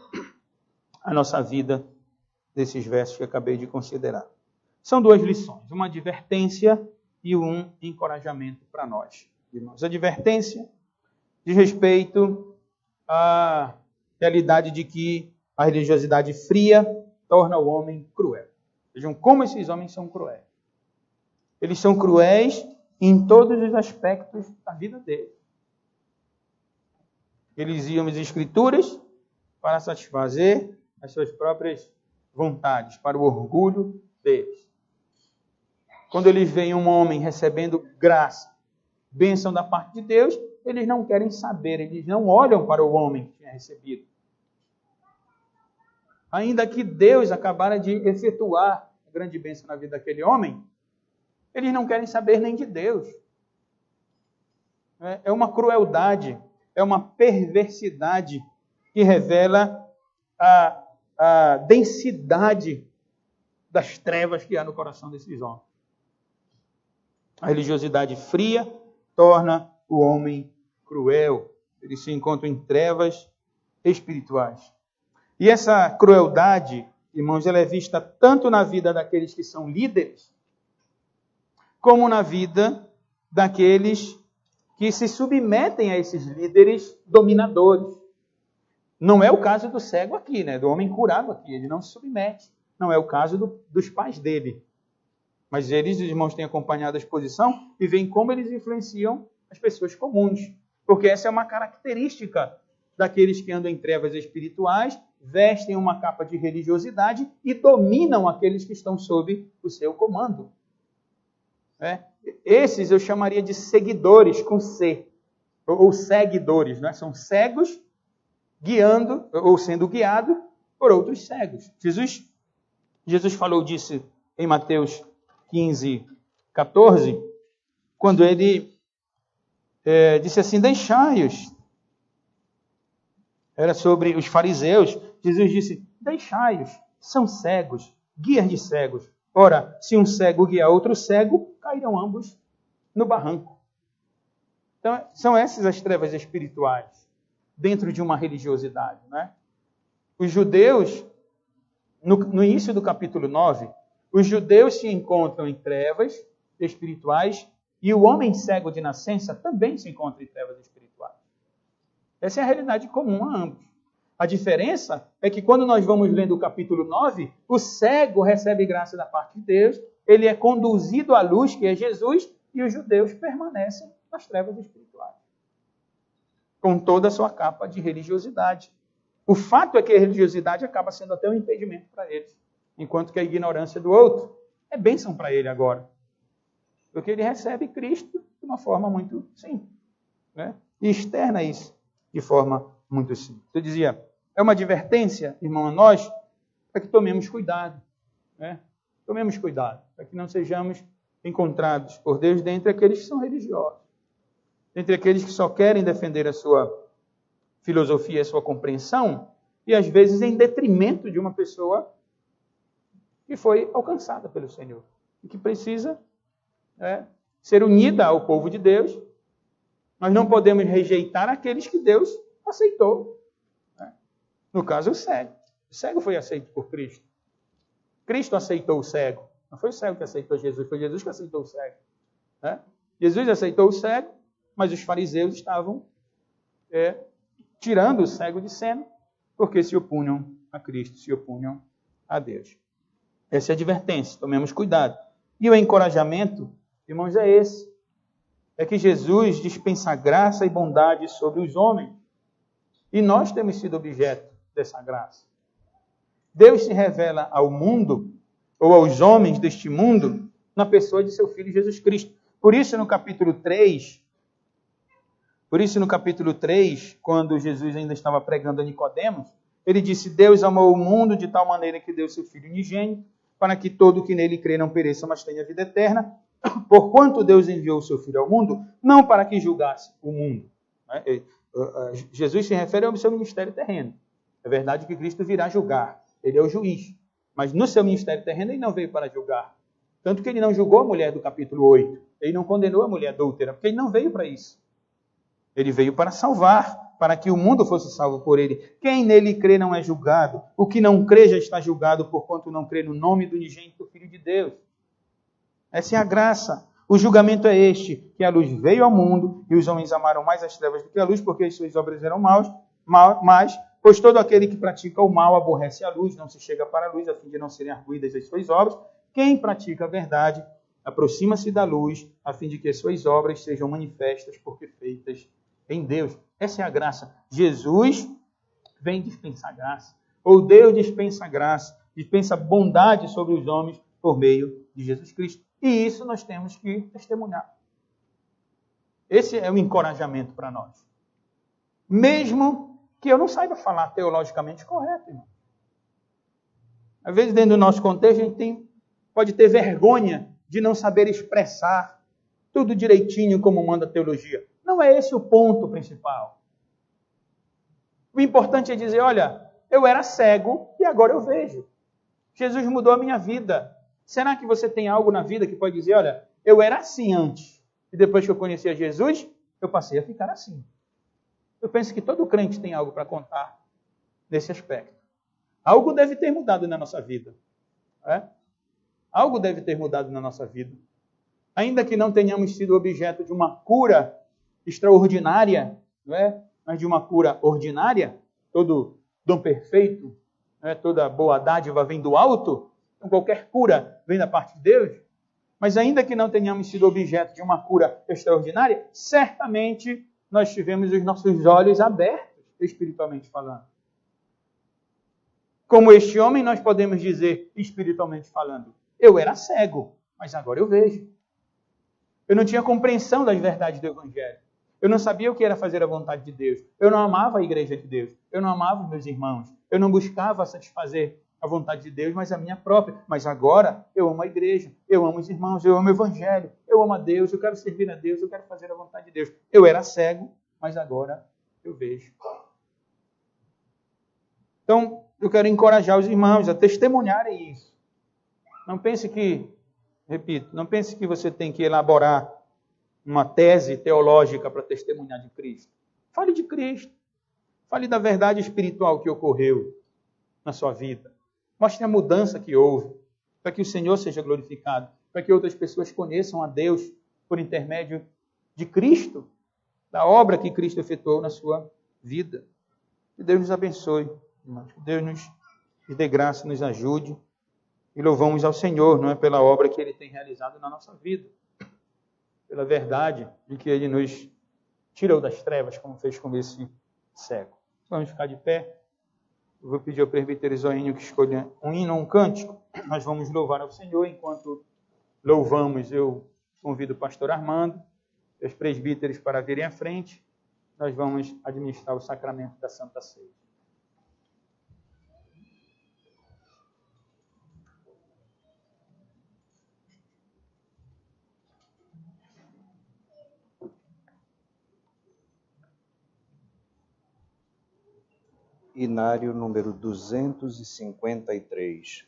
a nossa vida desses versos que acabei de considerar. São duas lições, uma advertência e um encorajamento para nós, irmãos. Advertência diz respeito à realidade de que a religiosidade fria torna o homem cruel. Vejam como esses homens são cruéis. Eles são cruéis em todos os aspectos da vida deles. Eles iam às Escrituras para satisfazer as suas próprias vontades, para o orgulho deles. Quando eles veem um homem recebendo graça, bênção da parte de Deus, eles não querem saber, eles não olham para o homem que tinha recebido. Ainda que Deus acabara de efetuar a grande bênção na vida daquele homem, eles não querem saber nem de Deus. É uma crueldade, é uma perversidade que revela a densidade das trevas que há no coração desses homens. A religiosidade fria torna o homem cruel. Eles se encontram em trevas espirituais. E essa crueldade, irmãos, ela é vista tanto na vida daqueles que são líderes, como na vida daqueles que se submetem a esses líderes dominadores. Não é o caso do cego aqui, né? Do homem curado aqui. Ele não se submete. Não é o caso dos pais dele. Mas eles, os irmãos, têm acompanhado a exposição e veem como eles influenciam as pessoas comuns. Porque essa é uma característica daqueles que andam em trevas espirituais, vestem uma capa de religiosidade e dominam aqueles que estão sob o seu comando. Esses eu chamaria de seguidores com C, ou seguidores, né? São cegos guiando ou sendo guiado por outros cegos. Jesus falou disso em Mateus 15, 14, quando ele disse assim, deixai-os. Era sobre os fariseus. Jesus disse, deixai-os, são cegos, guias de cegos. Ora, se um cego guiar outro cego, cairão ambos no barranco. Então, são essas as trevas espirituais dentro de uma religiosidade, né? Os judeus, no início do capítulo 9, os judeus se encontram em trevas espirituais e o homem cego de nascença também se encontra em trevas espirituais. Essa é a realidade comum a ambos. A diferença é que quando nós vamos lendo o capítulo 9, o cego recebe graça da parte de Deus, ele é conduzido à luz, que é Jesus, e os judeus permanecem nas trevas espirituais, com toda a sua capa de religiosidade. O fato é que a religiosidade acaba sendo até um impedimento para eles, enquanto que a ignorância do outro é bênção para ele agora. Porque ele recebe Cristo de uma forma muito simples, né? E externa isso de forma muito simples. Eu dizia, é uma advertência, irmão, a nós, para que tomemos cuidado, né? Tomemos cuidado, para que não sejamos encontrados por Deus dentre aqueles que são religiosos, dentre aqueles que só querem defender a sua filosofia, a sua compreensão, e às vezes em detrimento de uma pessoa que foi alcançada pelo Senhor, e que precisa ser unida ao povo de Deus. Nós não podemos rejeitar aqueles que Deus aceitou. Né? No caso, o cego. O cego foi aceito por Cristo. Cristo aceitou o cego. Não foi o cego que aceitou Jesus, foi Jesus que aceitou o cego. Né? Jesus aceitou o cego, mas os fariseus estavam tirando o cego de cena, porque se opunham a Cristo, se opunham a Deus. Essa é a advertência, tomemos cuidado. E o encorajamento, irmãos, é esse. É que Jesus dispensa graça e bondade sobre os homens. E nós temos sido objeto dessa graça. Deus se revela ao mundo, ou aos homens deste mundo, na pessoa de seu Filho Jesus Cristo. Por isso, no capítulo 3, quando Jesus ainda estava pregando a Nicodemos, ele disse, Deus amou o mundo de tal maneira que deu seu Filho unigênito, para que todo o que nele crê não pereça, mas tenha vida eterna. Porquanto Deus enviou o seu Filho ao mundo, não para que julgasse o mundo. Jesus se refere ao seu ministério terreno. É verdade que Cristo virá julgar. Ele é o juiz. Mas no seu ministério terreno ele não veio para julgar. Tanto que ele não julgou a mulher do capítulo 8. Ele não condenou a mulher adúltera, porque ele não veio para isso. Ele veio para salvar, para que o mundo fosse salvo por ele. Quem nele crê não é julgado. O que não crê já está julgado, porquanto não crê no nome do unigênito Filho de Deus. Essa é a graça. O julgamento é este, que a luz veio ao mundo, e os homens amaram mais as trevas do que a luz, porque as suas obras eram más, pois todo aquele que pratica o mal aborrece a luz, não se chega para a luz, a fim de não serem arguidas as suas obras. Quem pratica a verdade aproxima-se da luz, a fim de que as suas obras sejam manifestas, porque feitas em Deus. Essa é a graça. Jesus vem dispensar graça, ou Deus dispensa graça, dispensa bondade sobre os homens por meio de Jesus Cristo. E isso nós temos que testemunhar. Esse é o encorajamento para nós. Mesmo que eu não saiba falar teologicamente correto, irmão. Às vezes, dentro do nosso contexto, a gente pode ter vergonha de não saber expressar tudo direitinho como manda a teologia. Não é esse o ponto principal. O importante é dizer, olha, eu era cego e agora eu vejo. Jesus mudou a minha vida. Será que você tem algo na vida que pode dizer, olha, eu era assim antes, e depois que eu conheci a Jesus, eu passei a ficar assim? Eu penso que todo crente tem algo para contar nesse aspecto. Algo deve ter mudado na nossa vida. Algo deve ter mudado na nossa vida. Ainda que não tenhamos sido objeto de uma cura extraordinária, não é? Mas de uma cura ordinária, todo dom perfeito, toda boa dádiva vem do alto, então qualquer cura vem da parte de Deus. Mas ainda que não tenhamos sido objeto de uma cura extraordinária, certamente nós tivemos os nossos olhos abertos, espiritualmente falando. Como este homem, nós podemos dizer, espiritualmente falando, eu era cego, mas agora eu vejo. Eu não tinha compreensão das verdades do Evangelho. Eu não sabia o que era fazer a vontade de Deus. Eu não amava a igreja de Deus. Eu não amava os meus irmãos. Eu não buscava satisfazer a vontade de Deus, mas a minha própria. Mas agora eu amo a igreja, eu amo os irmãos, eu amo o evangelho, eu amo a Deus, eu quero servir a Deus, eu quero fazer a vontade de Deus. Eu era cego, mas agora eu vejo. Então, eu quero encorajar os irmãos a testemunharem isso. Não pense que, repito, não pense que você tem que elaborar uma tese teológica para testemunhar de Cristo. Fale de Cristo. Fale da verdade espiritual que ocorreu na sua vida. Mostre a mudança que houve, para que o Senhor seja glorificado, para que outras pessoas conheçam a Deus por intermédio de Cristo, da obra que Cristo efetuou na sua vida. Que Deus nos abençoe, irmãos. Que Deus nos dê graça, nos ajude. E louvamos ao Senhor, não é pela obra que Ele tem realizado na nossa vida, pela verdade de que Ele nos tirou das trevas, como fez com esse cego. Vamos ficar de pé. Eu vou pedir ao presbítero Zoínio que escolha um hino ou um cântico. Nós vamos louvar ao Senhor. Enquanto louvamos, eu convido o pastor Armando e os presbíteros para virem à frente. Nós vamos administrar o sacramento da Santa Ceia. Inário número 253.